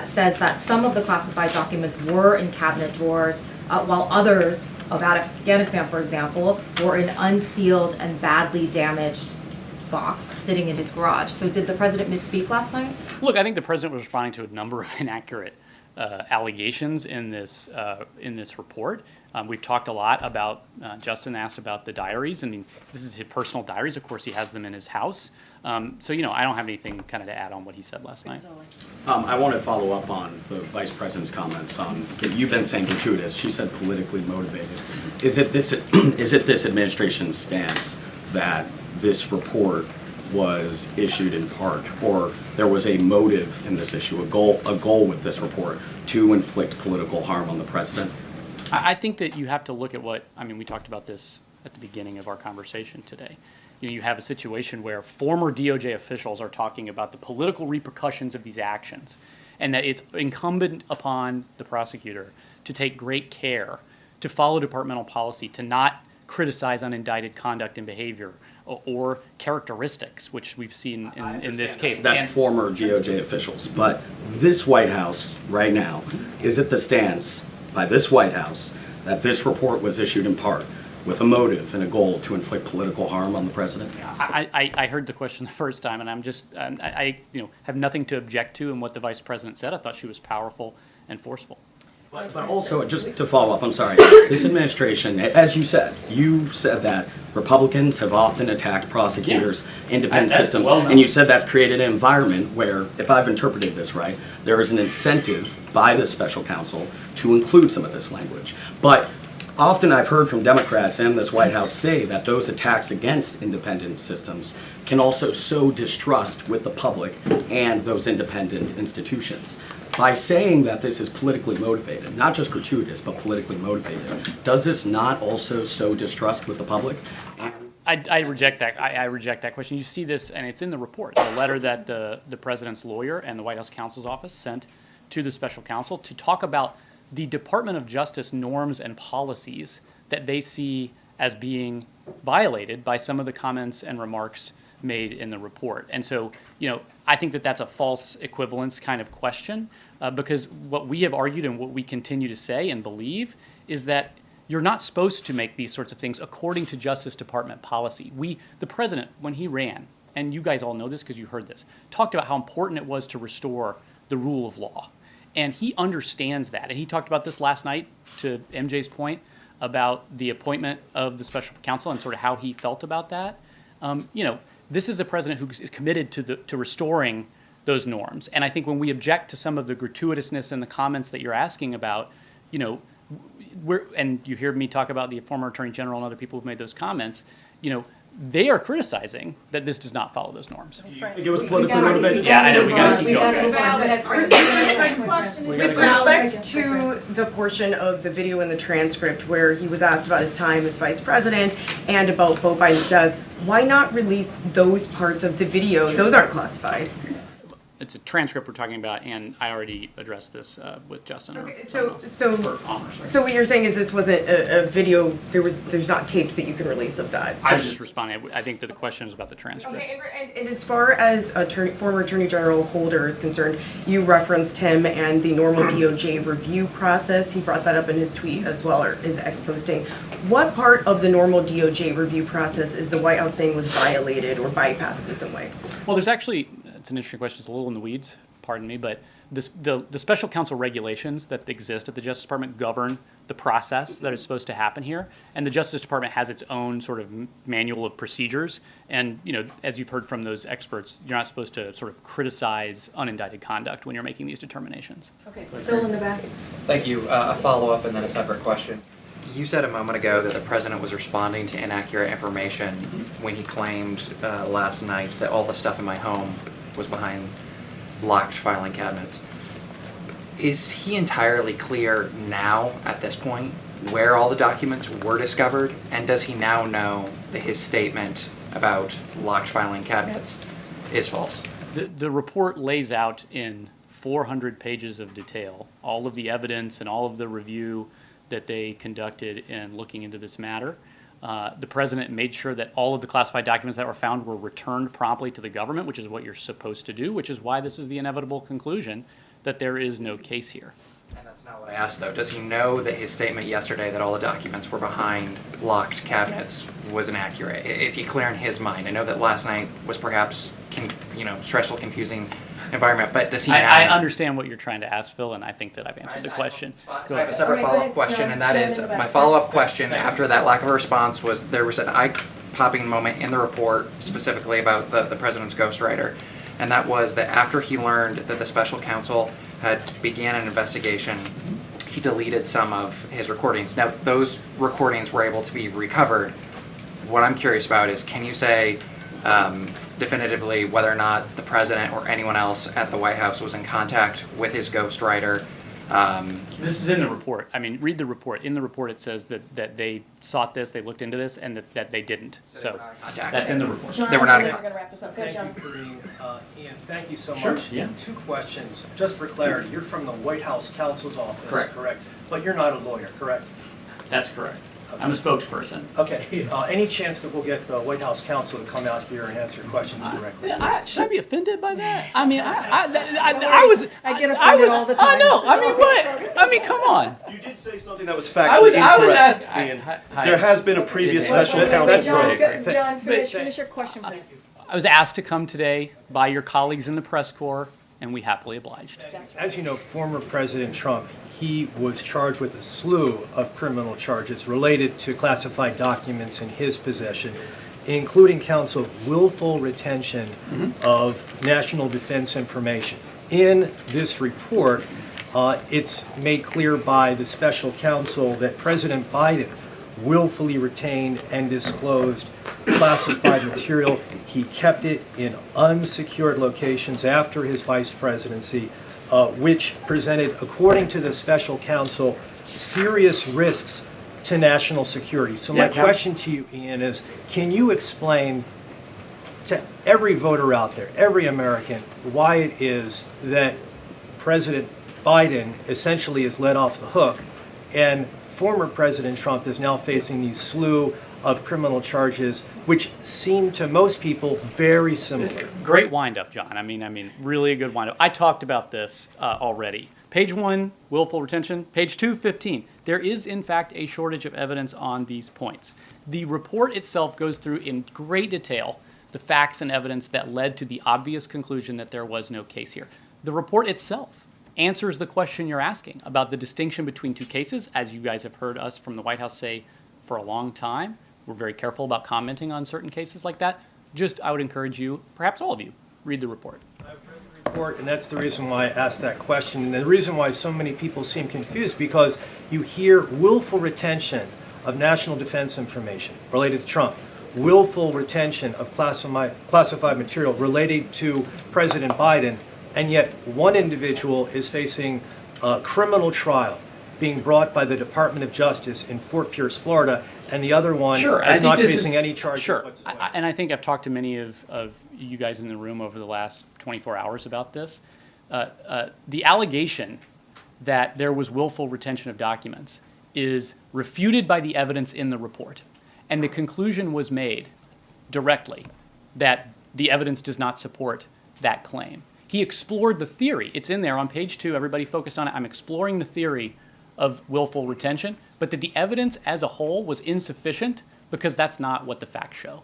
says that some of the classified documents were in cabinet drawers, while others, about Afghanistan, for example, were in unsealed and badly damaged box sitting in his garage. So did the president misspeak last night? Look, I think the president was responding to a number of inaccurate allegations in this report. We've talked a lot about, Justin asked about the diaries. I mean, this is his personal diaries. Of course, he has them in his house. I don't have anything kind of to add on what he said last night. I want to follow up on the vice president's comments on, you've been saying gratuitous, she said politically motivated. Is it this administration's stance that this report was issued in part, or there was a motive in this issue, a goal with this report to inflict political harm on the president? I think that you have to look at we talked about this at the beginning of our conversation today. You have a situation where former DOJ officials are talking about the political repercussions of these actions, and that it's incumbent upon the prosecutor to take great care to follow departmental policy, to not criticize unindicted conduct and behavior or characteristics, which we've seen in this case. That's former DOJ officials, but this White House right now, is it the stance by this White House that this report was issued in part with a motive and a goal to inflict political harm on the president? I heard the question the first time, and I have nothing to object to in what the vice president said. I thought she was powerful and forceful. But also, just to follow up, I'm sorry, this administration, as you said that Republicans have often attacked prosecutors, independent systems, and you said that's created an environment where, if I've interpreted this right, there is an incentive by the special counsel to include some of this language. But often I've heard from Democrats and this White House say that those attacks against independent systems can also sow distrust with the public and those independent institutions. By saying that this is politically motivated, not just gratuitous, but politically motivated, does this not also sow distrust with the public? I reject that. I reject that question. You see this, and it's in the report, the letter that the president's lawyer and the White House counsel's office sent to the special counsel to talk about the Department of Justice norms and policies that they see as being violated by some of the comments and remarks made in the report. And so, I think that that's a false equivalence kind of question, because what we have argued and what we continue to say and believe is that you're not supposed to make these sorts of things according to Justice Department policy. The president, when he ran, and you guys all know this because you heard this, talked about how important it was to restore the rule of law. And he understands that. And he talked about this last night, to MJ's point, about the appointment of the special counsel and sort of how he felt about that. This is a president who is committed to restoring those norms. And I think when we object to some of the gratuitousness and the comments that you're asking about, and you hear me talk about the former Attorney General and other people who've made those comments, they are criticizing that this does not follow those norms. Do you think it was politically motivated? Yeah, I know. We got to keep going. With respect to the portion of the video and the transcript where he was asked about his time as vice president and about Beau Biden's death, why not release those parts of the video? Those aren't classified. it's a transcript we're talking about, and I already addressed this with Justin. Okay, or someone else. so what you're saying is this wasn't a video, there's not tapes that you can release of that? I was just responding. I think that the question is about the transcript. Okay, and as far as former Attorney General Holder is concerned, you referenced him and the normal DOJ review process. He brought that up in his tweet as well, or his ex-posting. What part of the normal DOJ review process is the White House saying was violated or bypassed in some way? Well, there's actually, it's an interesting question. It's a little in the weeds, pardon me, but the special counsel regulations that exist at the Justice Department govern the process that is supposed to happen here. And the Justice Department has its own sort of manual of procedures. And, you know, as you've heard from those experts, you're not supposed to sort of criticize unindicted conduct when you're making these determinations. Okay, Phil in the back. Thank you. A follow-up and then a separate question. You said a moment ago that the president was responding to inaccurate information when he claimed last night that all the stuff in my home was behind locked filing cabinets. Is he entirely clear now, at this point, where all the documents were discovered? And does he now know that his statement about locked filing cabinets is false? The report lays out in 400 pages of detail all of the evidence and all of the review that they conducted in looking into this matter. The president made sure that all of the classified documents that were found were returned promptly to the government, which is what you're supposed to do, which is why this is the inevitable conclusion that there is no case here. And that's not what I asked, though. Does he know that his statement yesterday that all the documents were behind locked cabinets was inaccurate? Is he clear in his mind? I know that last night was perhaps, stressful, confusing environment, but does he now I know? understand what you're trying to ask, Phil, and I think that I've answered the question. So I have a separate follow-up question, and that is, my follow-up question after that lack of a response was, there was an eye-popping moment in the report specifically about the president's ghostwriter, and that was that after he learned that the special counsel had began an investigation, he deleted some of his recordings. Now, those recordings were able to be recovered. What I'm curious about is, can you say definitively whether or not the president or anyone else at the White House was in contact with his ghostwriter? This is in the report. I mean, read the report. In the report, it says that they sought this, they looked into this, and that they didn't. So that's in the report. John, They were not in we're going to wrap this up. Go, John. Thank you, Karine. Ian, thank you so Sure, much. yeah. 2 questions, just for clarity. You're from the White House counsel's office, Correct. But you're not a lawyer, correct? That's correct. I'm a spokesperson. Okay. Any chance that we'll get the White House counsel to come out here and answer questions directly? Should I be offended by that? I mean, I was. I get offended all the time. I know. I mean, what? I mean, come on. You did say something that was factually incorrect. There has been a previous special counsel. John, finish your question, please. I was asked to come today by your colleagues in the press corps, and we happily obliged. As you know, former President Trump, he was charged with a slew of criminal charges related to classified documents in his possession, including counts of willful retention of national defense information. In this report, it's made clear by the special counsel that President Biden willfully retained and disclosed classified material. He kept it in unsecured locations after his vice presidency, which presented, according to the special counsel, serious risks to national security. So my question to you, Ian, is can you explain to every voter out there, every American, why it is that President Biden essentially is let off the hook and former President Trump is now facing these slew of criminal charges, which seem to most people very similar? Great wind-up, John. I mean, really a good wind-up. I talked about this already. Page 1, willful retention. Page 2, 15. There is, in fact, a shortage of evidence on these points. The report itself goes through in great detail the facts and evidence that led to the obvious conclusion that there was no case here. The report itself answers the question you're asking about the distinction between 2 cases, as you guys have heard us from the White House say for a long time. We're very careful about commenting on certain cases like that. Just, I would encourage you, perhaps all of you, read the report. I've read the report, and that's the reason why I asked that question. And the reason why so many people seem confused, because you hear willful retention of national defense information related to Trump, willful retention of classified material related to President Biden, and yet one individual is facing a criminal trial being brought by the Department of Justice in Fort Pierce, Florida, and the other one is not facing any charges whatsoever. And I think I've talked to many of you guys in the room over the last 24 hours about this. The allegation that there was willful retention of documents is refuted by the evidence in the report. And the conclusion was made directly that the evidence does not support that claim. He explored the theory. It's in there on page 2. Everybody focused on it. I'm exploring the theory of willful retention, but that the evidence as a whole was insufficient because that's not what the facts show.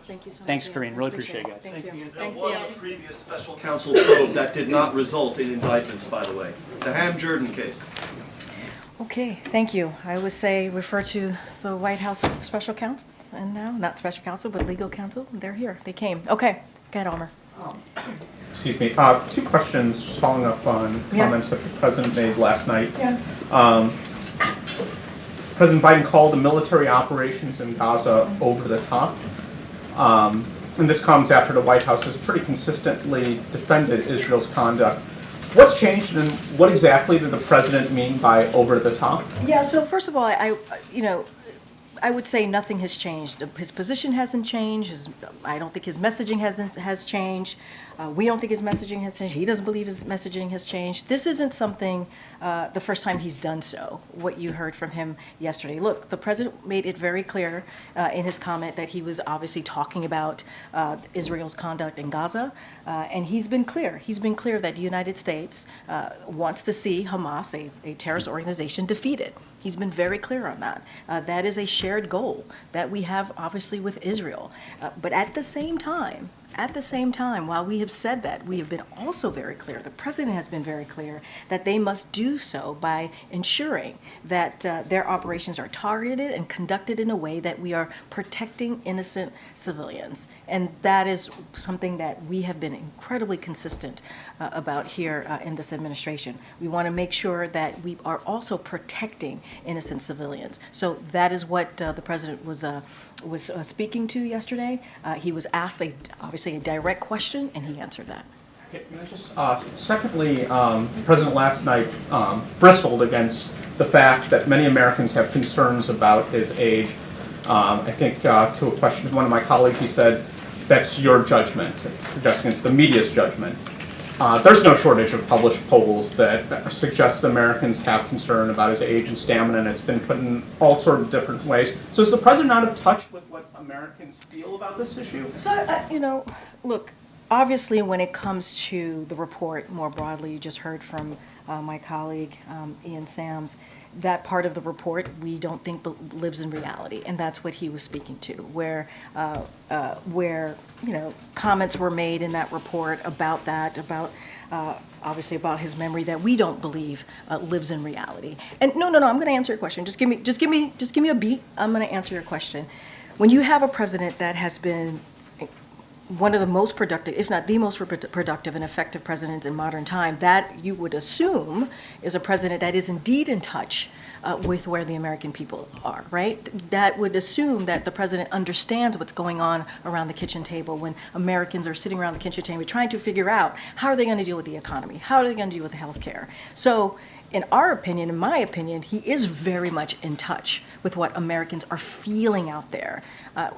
Thank you so much. Thanks, Ian. Karine. Really appreciate it, guys. Thank you. There Thanks, was Ian. a previous special counsel probe that did not result in indictments, by the way. The Ham-Jordan case. Okay, thank you. I would say refer to the White House special counsel, and now, not special counsel, but legal counsel. They're here. They came. Okay, go ahead, Almer. Excuse me. 2 questions, just following up on comments that the president made last night. President Biden called the military operations in Gaza over the top. And this comes after the White House has pretty consistently defended Israel's conduct. What's changed, and what exactly did the president mean by over the top? Yeah, so first of all, I would say nothing has changed. His position hasn't changed. I don't think his messaging has changed. We don't think his messaging has changed. He doesn't believe his messaging has changed. This isn't something, the first time he's done so, what you heard from him yesterday. Look, the president made it very clear in his comment that he was obviously talking about Israel's conduct in Gaza, and he's been clear. He's been clear that the United States wants to see Hamas, a terrorist organization, defeated. He's been very clear on that. That is a shared goal that we have, obviously, with Israel. But at the same time, while we have said that, we have been also very clear, the president has been very clear, that they must do so by ensuring that their operations are targeted and conducted in a way that we are protecting innocent civilians. And that is something that we have been incredibly consistent about here in this administration. We want to make sure that we are also protecting innocent civilians. So that is what the president was speaking to yesterday. He was asked obviously a direct question, and he answered that. Okay, secondly, the president last night bristled against the fact that many Americans have concerns about his age. I think to a question of one of my colleagues, he said, that's your judgment, suggesting it's the media's judgment. There's no shortage of published polls that suggests Americans have concern about his age and stamina, and it's been put in all sorts of different ways. So is the president out of touch with what Americans feel about this issue? So, look, obviously when it comes to the report more broadly, you just heard from my colleague, Ian Sams, that part of the report we don't think lives in reality, and that's what he was speaking to, where comments were made in that report about that, obviously about his memory that we don't believe lives in reality. And no, I'm going to answer your question. Just give me a beat. I'm going to answer your question. When you have a president that has been one of the most productive, if not the most productive and effective presidents in modern time, that you would assume is a president that is indeed in touch with where the American people are, right? That would assume that the president understands what's going on around the kitchen table when Americans are sitting around the kitchen table trying to figure out how are they going to deal with the economy? How are they going to deal with health care? So in our opinion, in my opinion, he is very much in touch with what Americans are feeling out there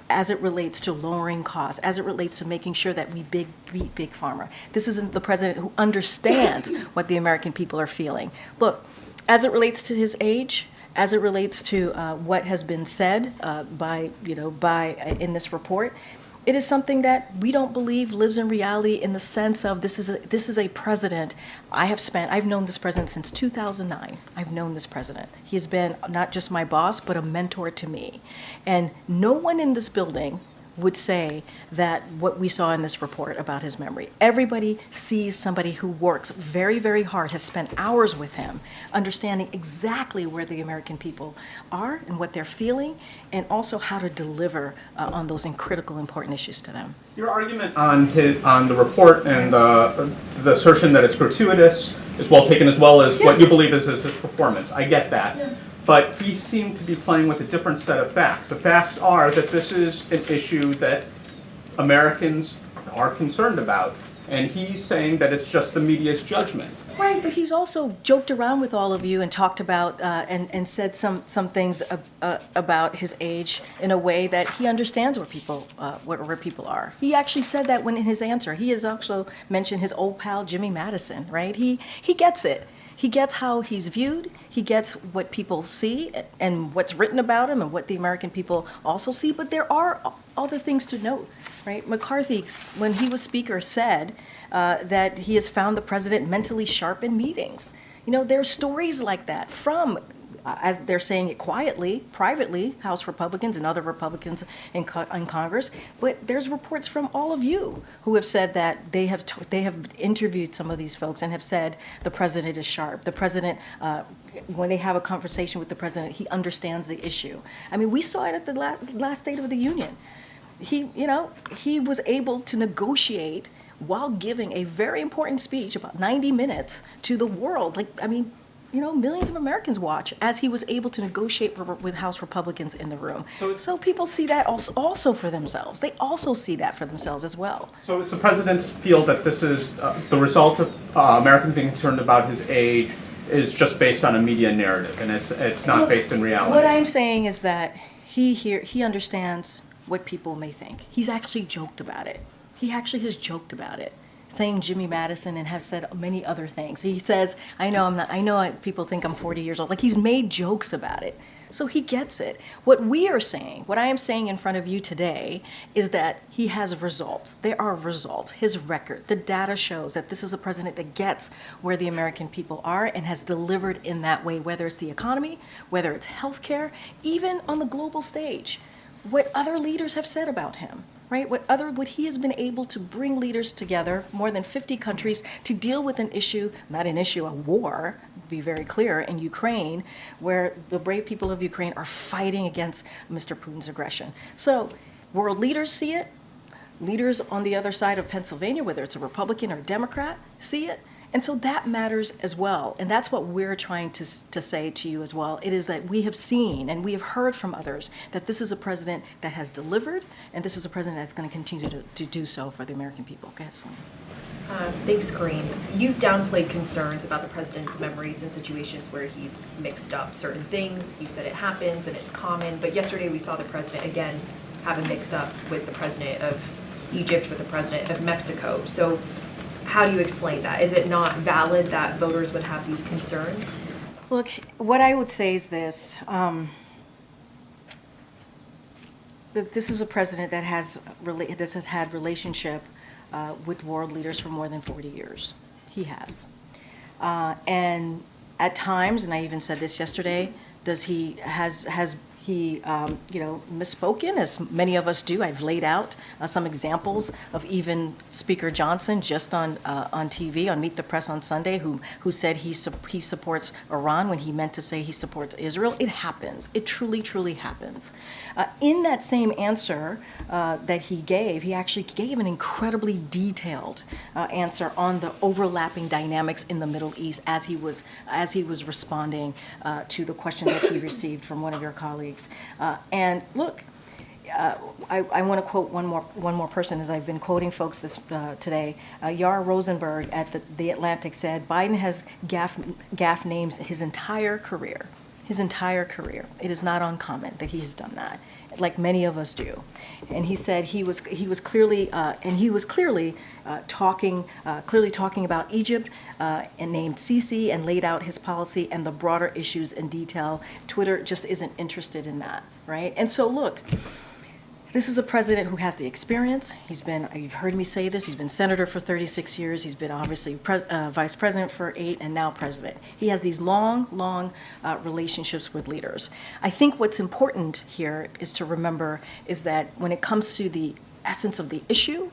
as it relates to lowering costs, as it relates to making sure that we beat Big Pharma. This isn't the president who understands what the American people are feeling. Look, as it relates to his age, as it relates to what has been said in this report, it is something that we don't believe lives in reality in the sense of this is a president. I've known this president since 2009. I've known this president. He has been not just my boss, but a mentor to me. And no one in this building would say that what we saw in this report about his memory. Everybody sees somebody who works very, very hard, has spent hours with him, understanding exactly where the American people are and what they're feeling, and also how to deliver on those critical, important issues to them. Your argument on the report and the assertion that it's gratuitous is well taken, as well as what you believe is his performance. I get that. Yeah. But he seemed to be playing with a different set of facts. The facts are that this is an issue that Americans are concerned about. And he's saying that it's just the media's judgment. Right, but he's also joked around with all of you and talked about and said some things about his age in a way that he understands where people are. He actually said that when in his answer. He has also mentioned his old pal Jimmy Madison, right? He gets it. He gets how he's viewed. He gets what people see and what's written about him and what the American people also see. But there are other things to note, right? McCarthy, when he was speaker, said that he has found the president mentally sharp in meetings. You know, there are stories like that from, as they're saying it quietly, privately, House Republicans and other Republicans in Congress. But there's reports from all of you who have said that they have interviewed some of these folks and have said the president is sharp. The president, when they have a conversation with the president, he understands the issue. I mean, we saw it at the last State of the Union. He was able to negotiate while giving a very important speech, about 90 minutes, to the world. Millions of Americans watch as he was able to negotiate with House Republicans in the room. So people see that also for themselves. They also see that for themselves as well. So does the president feel that this is the result of Americans being concerned about his age is just based on a media narrative and it's not based in reality? What I'm saying is that he understands what people may think. He's actually joked about it. He actually has joked about it, saying Jimmy Madison and has said many other things. He says, I know people think I'm 40 years old. Like, he's made jokes about it. So he gets it. What I am saying in front of you today is that he has results. There are results. His record, the data shows that this is a president that gets where the American people are and has delivered in that way, whether it's the economy, whether it's healthcare, even on the global stage. What other leaders have said about him. Right? What he has been able to bring leaders together, more than 50 countries, to deal with a war, to be very clear, in Ukraine, where the brave people of Ukraine are fighting against Mr. Putin's aggression. So world leaders see it. Leaders on the other side of Pennsylvania, whether it's a Republican or a Democrat, see it. And so that matters as well. And that's what we're trying to say to you as well. It is that we have seen and we have heard from others that this is a president that has delivered, and this is a president that's going to continue to do so for the American people. Okay, Thanks, Karine. You've downplayed concerns about the president's memories in situations where he's mixed up certain things. You've said it happens and it's common. But yesterday we saw the president again have a mix-up with the president of Egypt, with the president of Mexico. So how do you explain that? Is it not valid that voters would have these concerns? Look, what I would say is this. That this is a president that has had relationship with world leaders for more than 40 years. He has. And at times, and I even said this yesterday, has he misspoken, as many of us do. I've laid out some examples of even Speaker Johnson just on TV, on Meet the Press on Sunday, who said he supports Iran when he meant to say he supports Israel. It happens. It truly, truly happens. In that same answer that he gave, he actually gave an incredibly detailed answer on the overlapping dynamics in the Middle East as he was responding to the question that he received from one of your colleagues. And look, I want to quote one more person, as I've been quoting folks today. Yara Rosenberg at the Atlantic said, Biden has gaff names his entire career. His entire career. It is not uncommon that he has done that, like many of us do. And he said he was clearly talking about Egypt and named Sisi and laid out his policy and the broader issues in detail. Twitter just isn't interested in that, right? And so look, this is a president who has the experience. You've heard me say this, he's been senator for 36 years. He's been obviously vice president for 8 and now president. He has these long relationships with leaders. I think what's important here is to remember is that when it comes to the essence of the issue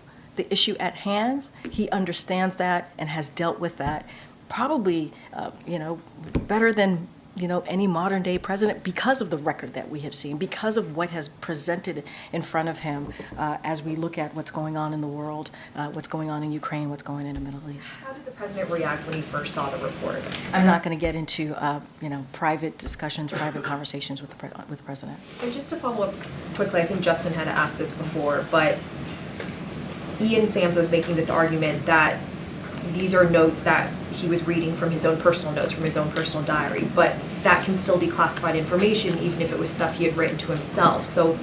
at hand, he understands that and has dealt with that probably, better than any modern day president, because of the record that we have seen, because of what has presented in front of him as we look at what's going on in the world, what's going on in Ukraine, what's going on in the Middle East. How did the president react when he first saw the report? I'm not going to get into private discussions, private conversations with the president. And just to follow up quickly, I think Justin had asked this before, but Ian Sams was making this argument that these are notes that he was reading from his own personal notes, from his own personal diary, but that can still be classified information even if it was stuff he had written to himself. So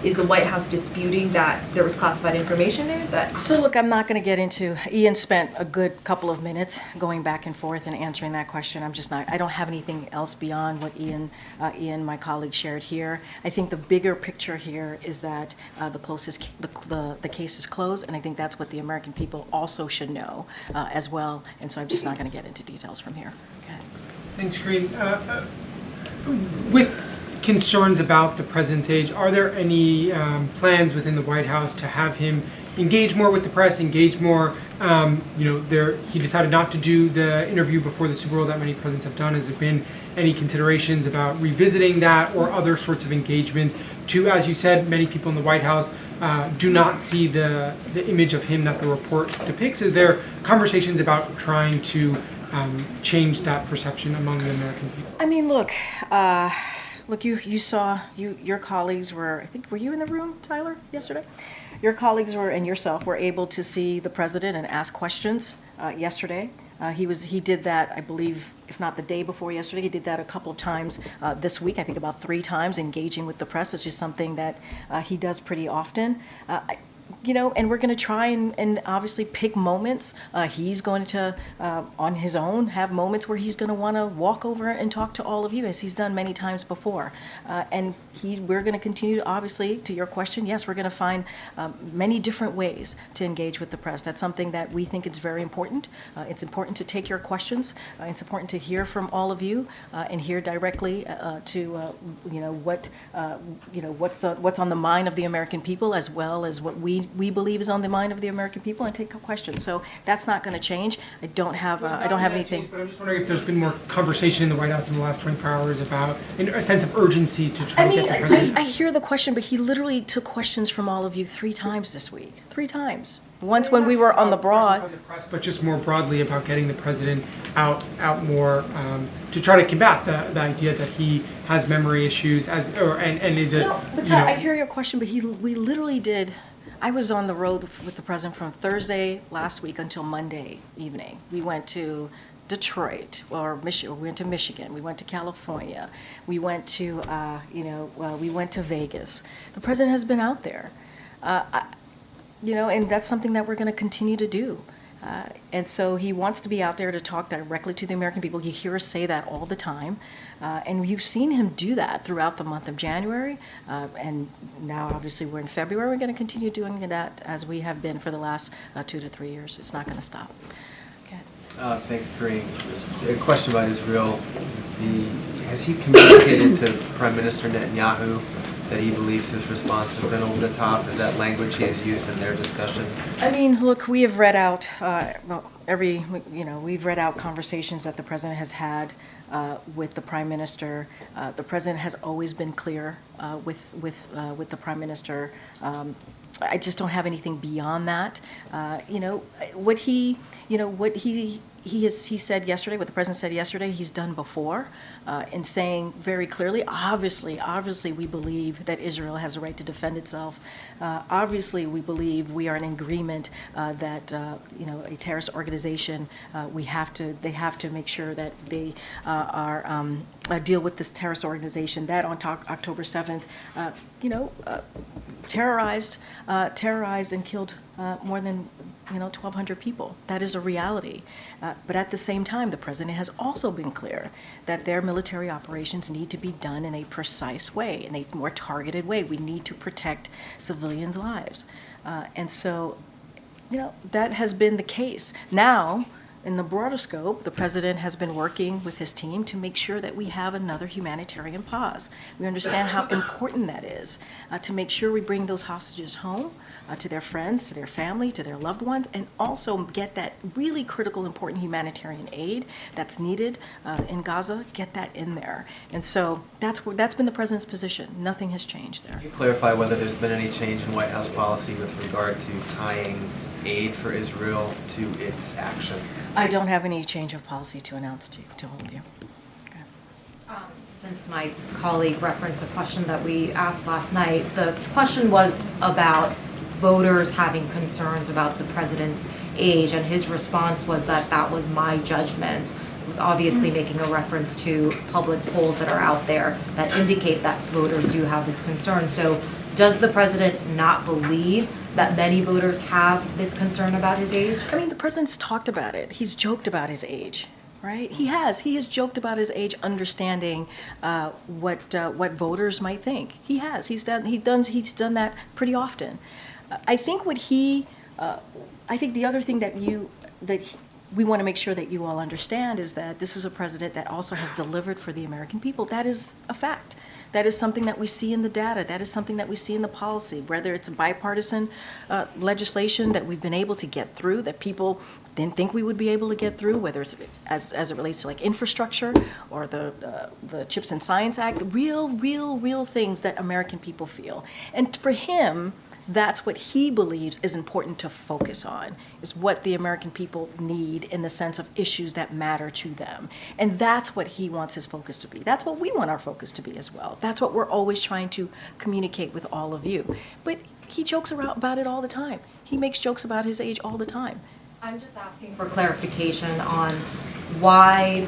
is the White House disputing that there was classified information there? So look, I'm not going to get into, Ian spent a good couple of minutes going back and forth and answering that question. I don't have anything else beyond what Ian, my colleague, shared here. I think the bigger picture here is that the case is closed, and I think that's what the American people also should know as well. And so I'm just not going to get into details from here. Okay. Thanks, Karine. With concerns about the president's age, are there any plans within the White House to have him engage more with the press, engage more? He decided not to do the interview before the Super Bowl that many presidents have done. Has there been any considerations about revisiting that or other sorts of engagements to, as you said, many people in the White House do not see the image of him that the report depicts? Are there conversations about trying to change that perception among the American people? I mean, look, you saw, your colleagues were, I think, were you in the room, Tyler, yesterday? Your colleagues and yourself were able to see the president and ask questions yesterday. He did that, I believe, if not the day before yesterday, he did that a couple of times this week, I think about 3 times, engaging with the press. It's just something that he does pretty often. And we're going to try and obviously pick moments. He's going to, on his own, have moments where he's going to want to walk over and talk to all of you, as he's done many times before. We're going to continue, obviously, to your question, yes, we're going to find many different ways to engage with the press. That's something that we think is very important. It's important to take your questions. It's important to hear from all of you and hear directly what's on the mind of the American people, as well as what we believe is on the mind of the American people, and take questions. So that's not going to change. I don't have anything. But I'm just wondering if there's been more conversation in the White House in the last 24 hours about a sense of urgency to try to get the president. I hear the question, but he literally took questions from all of you 3 times this week. 3 times. Once when we were on the broad. But just more broadly about getting the president out more to try to combat the idea that he has memory issues and is a. I hear your question, but we literally did. I was on the road with the president from Thursday last week until Monday evening. We went to Detroit or Michigan. We went to Michigan. We went to California. We went to we went to Vegas. The president has been out there, and that's something that we're going to continue to do. And so he wants to be out there to talk directly to the American people. You hear us say that all the time. And you've seen him do that throughout the month of January. And now, obviously, we're in February. We're going to continue doing that as we have been for the last 2 to 3 years. It's not going to stop. Okay. Thanks, Karine. A question about Israel. Has he communicated to Prime Minister Netanyahu that he believes his response has been over the top? Is that language he has used in their discussions? I mean, look, we have read out we've read out conversations that the president has had with the prime minister. The president has always been clear with the prime minister. I just don't have anything beyond that. What he said yesterday, what the president said yesterday, he's done before, in saying very clearly, obviously we believe that Israel has a right to defend itself. Obviously we believe we are in agreement that a terrorist organization, they have to make sure that they deal with this terrorist organization that on October 7th, terrorized and killed more than 1,200 people. That is a reality. But at the same time, the president has also been clear that their military operations need to be done in a precise way, in a more targeted way. We need to protect civilians' lives. And so, that has been the case. Now, in the broader scope, the president has been working with his team to make sure that we have another humanitarian pause. We understand how important that is to make sure we bring those hostages home to their friends, to their family, to their loved ones, and also get that really critical, important humanitarian aid that's needed in Gaza, get that in there. And so that's been the president's position. Nothing has changed there. Can you clarify whether there's been any change in White House policy with regard to tying aid for Israel to its actions? I don't have any change of policy to announce to all of you. Since my colleague referenced a question that we asked last night, the question was about voters having concerns about the president's age, and his response was that that was my judgment. It was obviously making a reference to public polls that are out there that indicate that voters do have this concern. So does the president not believe that many voters have this concern about his age? I mean, the president's talked about it. He's joked about his age, right? He has joked about his age, understanding what voters might think. He has. He's done that pretty often. I think I think the other thing that we want to make sure that you all understand is that this is a president that also has delivered for the American people. That is a fact. That is something that we see in the data. That is something that we see in the policy, whether it's a bipartisan legislation that we've been able to get through that people didn't think we would be able to get through, whether it's as it relates to like infrastructure or the Chips and Science Act, real things that American people feel. And for him, that's what he believes is important to focus on, is what the American people need in the sense of issues that matter to them. And that's what he wants his focus to be. That's what we want our focus to be as well. That's what we're always trying to communicate with all of you. But he jokes around about it all the time. He makes jokes about his age all the time. I'm just asking for clarification on why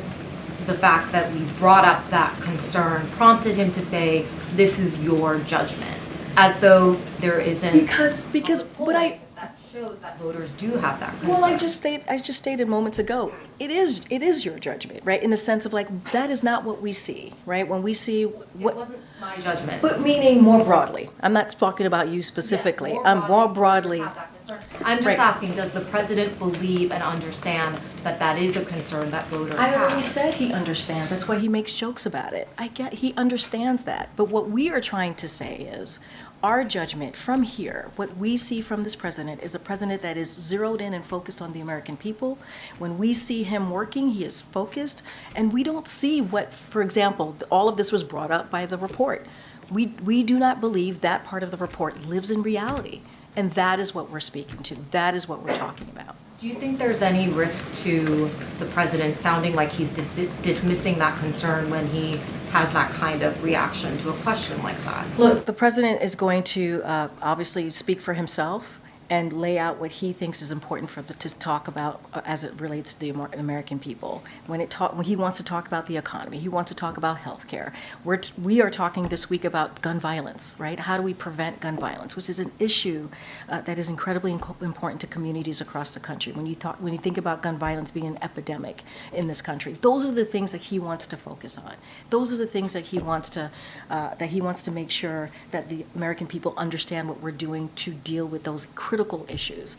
the fact that we brought up that concern prompted him to say, this is your judgment. As though there isn't because that shows that voters do have that concern. Well, I just stated moments ago, it is your judgment, right? In the sense of like that is not what we see, right? When we see what it wasn't my judgment, but meaning more broadly. I'm not talking about you specifically. Yes, more broadly. I'm just Right. asking, does the president believe and understand that that is a concern that voters I have? already said he understands. That's why he makes jokes about it. He understands that. But what we are trying to say is our judgment from here, what we see from this president is a president that is zeroed in and focused on the American people. When we see him working, he is focused. And we don't see what, for example, all of this was brought up by the report. We do not believe that part of the report lives in reality. And that is what we're speaking to. That is what we're talking about. Do you think there's any risk to the president sounding like he's dismissing that concern when he has that kind of reaction to a question like that? Look, the president is going to obviously speak for himself and lay out what he thinks is important to talk about as it relates to the American people. When he wants to talk about the economy, he wants to talk about healthcare. We are talking this week about gun violence, right? How do we prevent gun violence, which is an issue that is incredibly important to communities across the country. When you think about gun violence being an epidemic in this country, those are the things that he wants to focus on. Those are the things that he wants to make sure that the American people understand what we're doing to deal with those critical issues.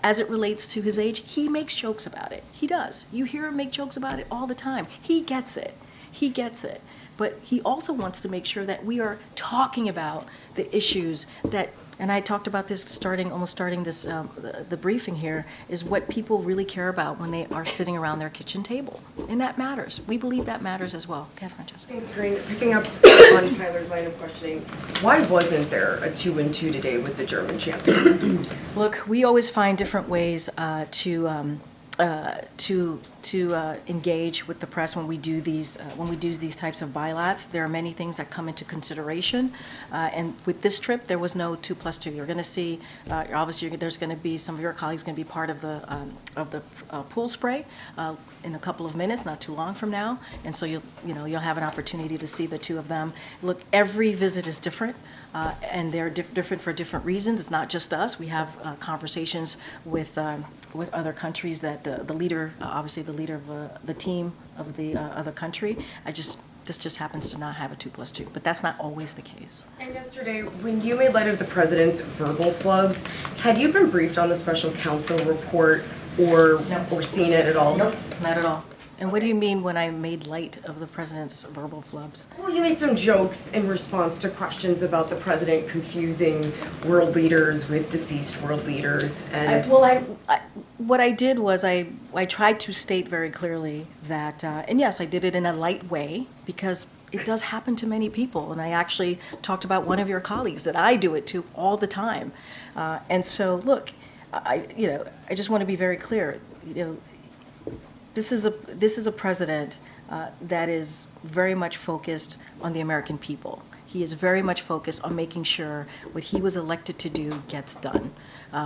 As it relates to his age, he makes jokes about it. He does. You hear him make jokes about it all the time. He gets it. He gets it. But he also wants to make sure that we are talking about the issues that, and I talked about this almost starting this, the briefing here, is what people really care about when they are sitting around their kitchen table. And that matters. We believe that matters as well. Okay, Francesca. Thanks, Karine. Picking up on Tyler's line of questioning, why wasn't there a 2-2 today with the German chancellor? Look, we always find different ways to engage with the press when we do these types of bilats. There are many things that come into consideration, and with this trip, there was no 2+2. You're going to see, obviously, there's going to be some of your colleagues going to be part of the pool spray in a couple of minutes, not too long from now, and so you'll have an opportunity to see the two of them. Look, every visit is different. And they're different for different reasons. It's not just us. We have conversations with other countries that the leader, obviously the leader of the team of the other country. This just happens to not have a 2+2, but that's not always the case. And yesterday, when you made light of the president's verbal flubs, had you been briefed on the special counsel report or seen it at all? Nope, not at all. And what do you mean when I made light of the president's verbal flubs? Well, you made some jokes in response to questions about the president confusing world leaders with deceased world leaders. And what I did was I tried to state very clearly that, and yes, I did it in a light way because it does happen to many people. And I actually talked about one of your colleagues that I do it to all the time. And so, look, I just want to be very clear. This is a president that is very much focused on the American people. He is very much focused on making sure what he was elected to do gets done.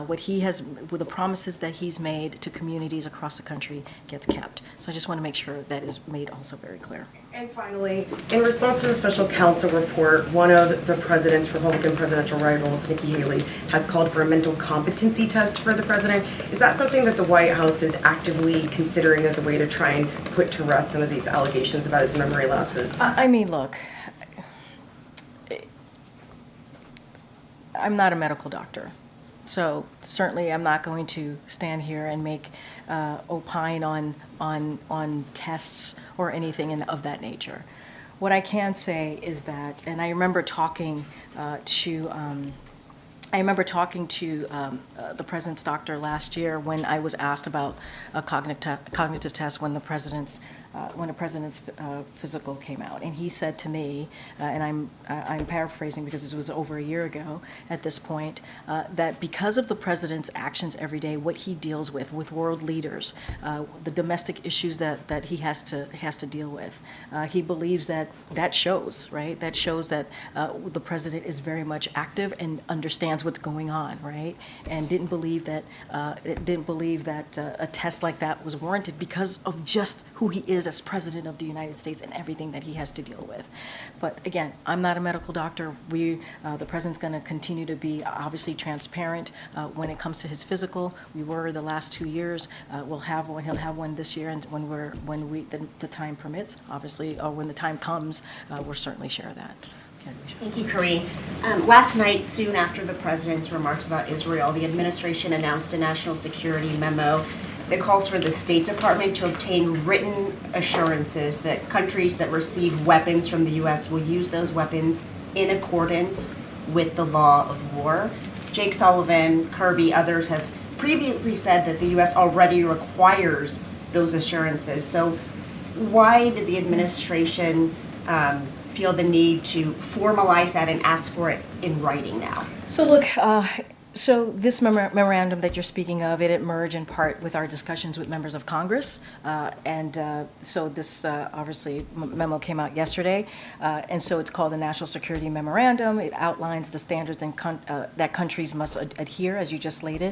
With the promises that he's made to communities across the country gets kept. So I just want to make sure that is made also very clear. And finally, in response to the special counsel report, one of the president's Republican presidential rivals, Nikki Haley, has called for a mental competency test for the president. Is that something that the White House is actively considering as a way to try and put to rest some of these allegations about his memory lapses? I mean, look, I'm not a medical doctor. So certainly I'm not going to stand here and make opine on tests or anything of that nature. What I can say is that, and I remember talking to the president's doctor last year when I was asked about a cognitive test when the president's physical came out, and he said to me, and I'm paraphrasing because this was over a year ago at this point, that because of the president's actions every day, what he deals with world leaders, the domestic issues that he has to deal with, he believes that shows, right? That shows that the president is very much active and understands what's going on, right? And didn't believe that a test like that was warranted because of just who he is as president of the United States and everything that he has to deal with. But again, I'm not a medical doctor. The president's going to continue to be obviously transparent when it comes to his physical. We were the last 2 years. We'll have one. He'll have one this year, and when the time permits, obviously, or when the time comes, we'll certainly share that. Thank you, Karine. Last night, soon after the president's remarks about Israel, the administration announced a national security memo that calls for the State Department to obtain written assurances that countries that receive weapons from the U.S. will use those weapons in accordance with the law of war. Jake Sullivan, Kirby, others have previously said that the U.S. already requires those assurances. So why did the administration feel the need to formalize that and ask for it in writing now? So look, so this memorandum that you're speaking of, it emerged in part with our discussions with members of Congress, and so this obviously memo came out yesterday, and so it's called the National Security Memorandum. It outlines the standards that countries must adhere, as you just laid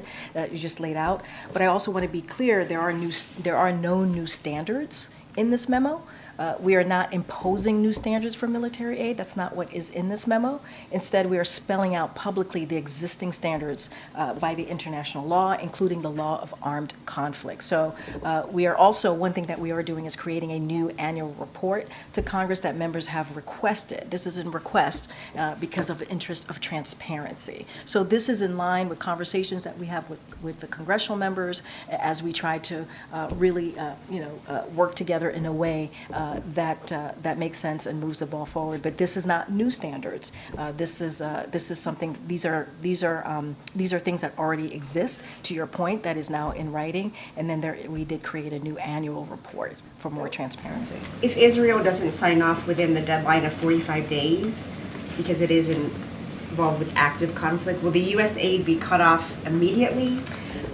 out. But I also want to be clear: there are no new standards in this memo. We are not imposing new standards for military aid. That's not what is in this memo. Instead, we are spelling out publicly the existing standards by the international law, including the law of armed conflict. So we are also, one thing that we are doing is creating a new annual report to Congress that members have requested. This is in request because of interest of transparency. So this is in line with conversations that we have with the congressional members as we try to really work together in a way that makes sense and moves the ball forward. But this is not new standards. This is something. These are things that already exist. To your point, that is now in writing. And then we did create a new annual report for more transparency. If Israel doesn't sign off within the deadline of 45 days, because it is involved with active conflict, will the U.S. aid be cut off immediately?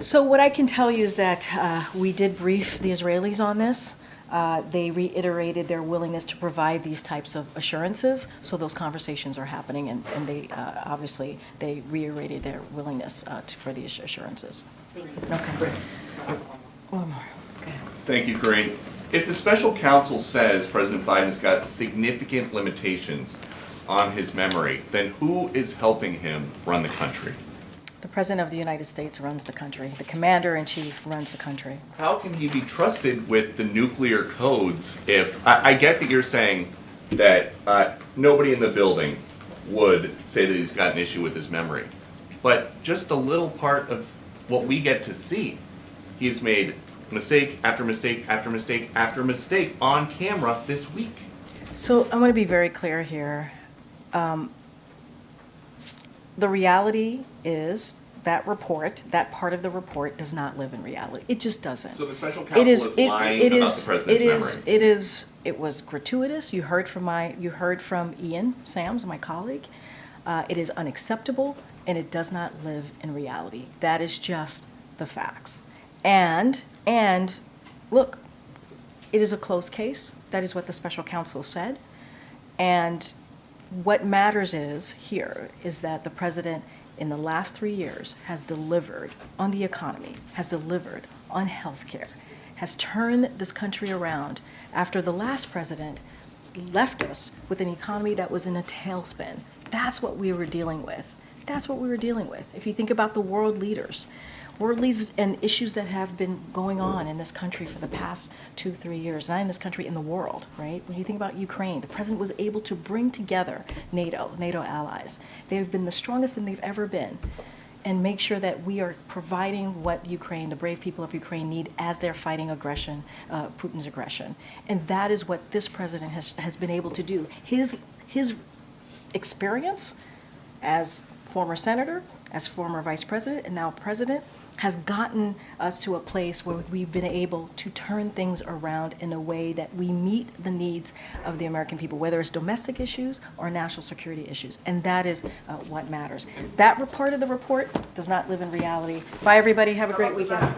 So what I can tell you is that we did brief the Israelis on this. They reiterated their willingness to provide these types of assurances, so those conversations are happening, and they obviously they reiterated their willingness for the assurances. Okay. One more. Okay. Thank you, Karine. If the special counsel says President Biden's got significant limitations on his memory, then who is helping him run the country? The President of the United States runs the country. The Commander-in-Chief runs the country. How can he be trusted with the nuclear codes if, I get that you're saying that nobody in the building would say that he's got an issue with his memory, but just a little part of what we get to see, he's made mistake after mistake after mistake after mistake on camera this week. So I'm going to be very clear here. The reality is that report, that part of the report, does not live in reality. It just doesn't. So the special counsel is lying about the president's memory. It was gratuitous. You heard from Ian Sams, my colleague. It is unacceptable, and it does not live in reality. That is just the facts. And look, it is a closed case. That is what the special counsel said. And what matters is that the president in the last 3 years has delivered on the economy, has delivered on healthcare, has turned this country around after the last president left us with an economy that was in a tailspin. That's what we were dealing with. That's what we were dealing with. If you think about the world leaders and issues that have been going on in this country for the past 2-3 years, not in this country, in the world, right? When you think about Ukraine, the president was able to bring together NATO allies. They've been the strongest than they've ever been, and make sure that we are providing what Ukraine, the brave people of Ukraine, need as they're fighting aggression, Putin's aggression. And that is what this president has been able to do. His experience as former senator, as former vice president, and now president, has gotten us to a place where we've been able to turn things around in a way that we meet the needs of the American people, whether it's domestic issues or national security issues. And that is what matters. That part of the report does not live in reality. Bye, everybody. Have a great weekend.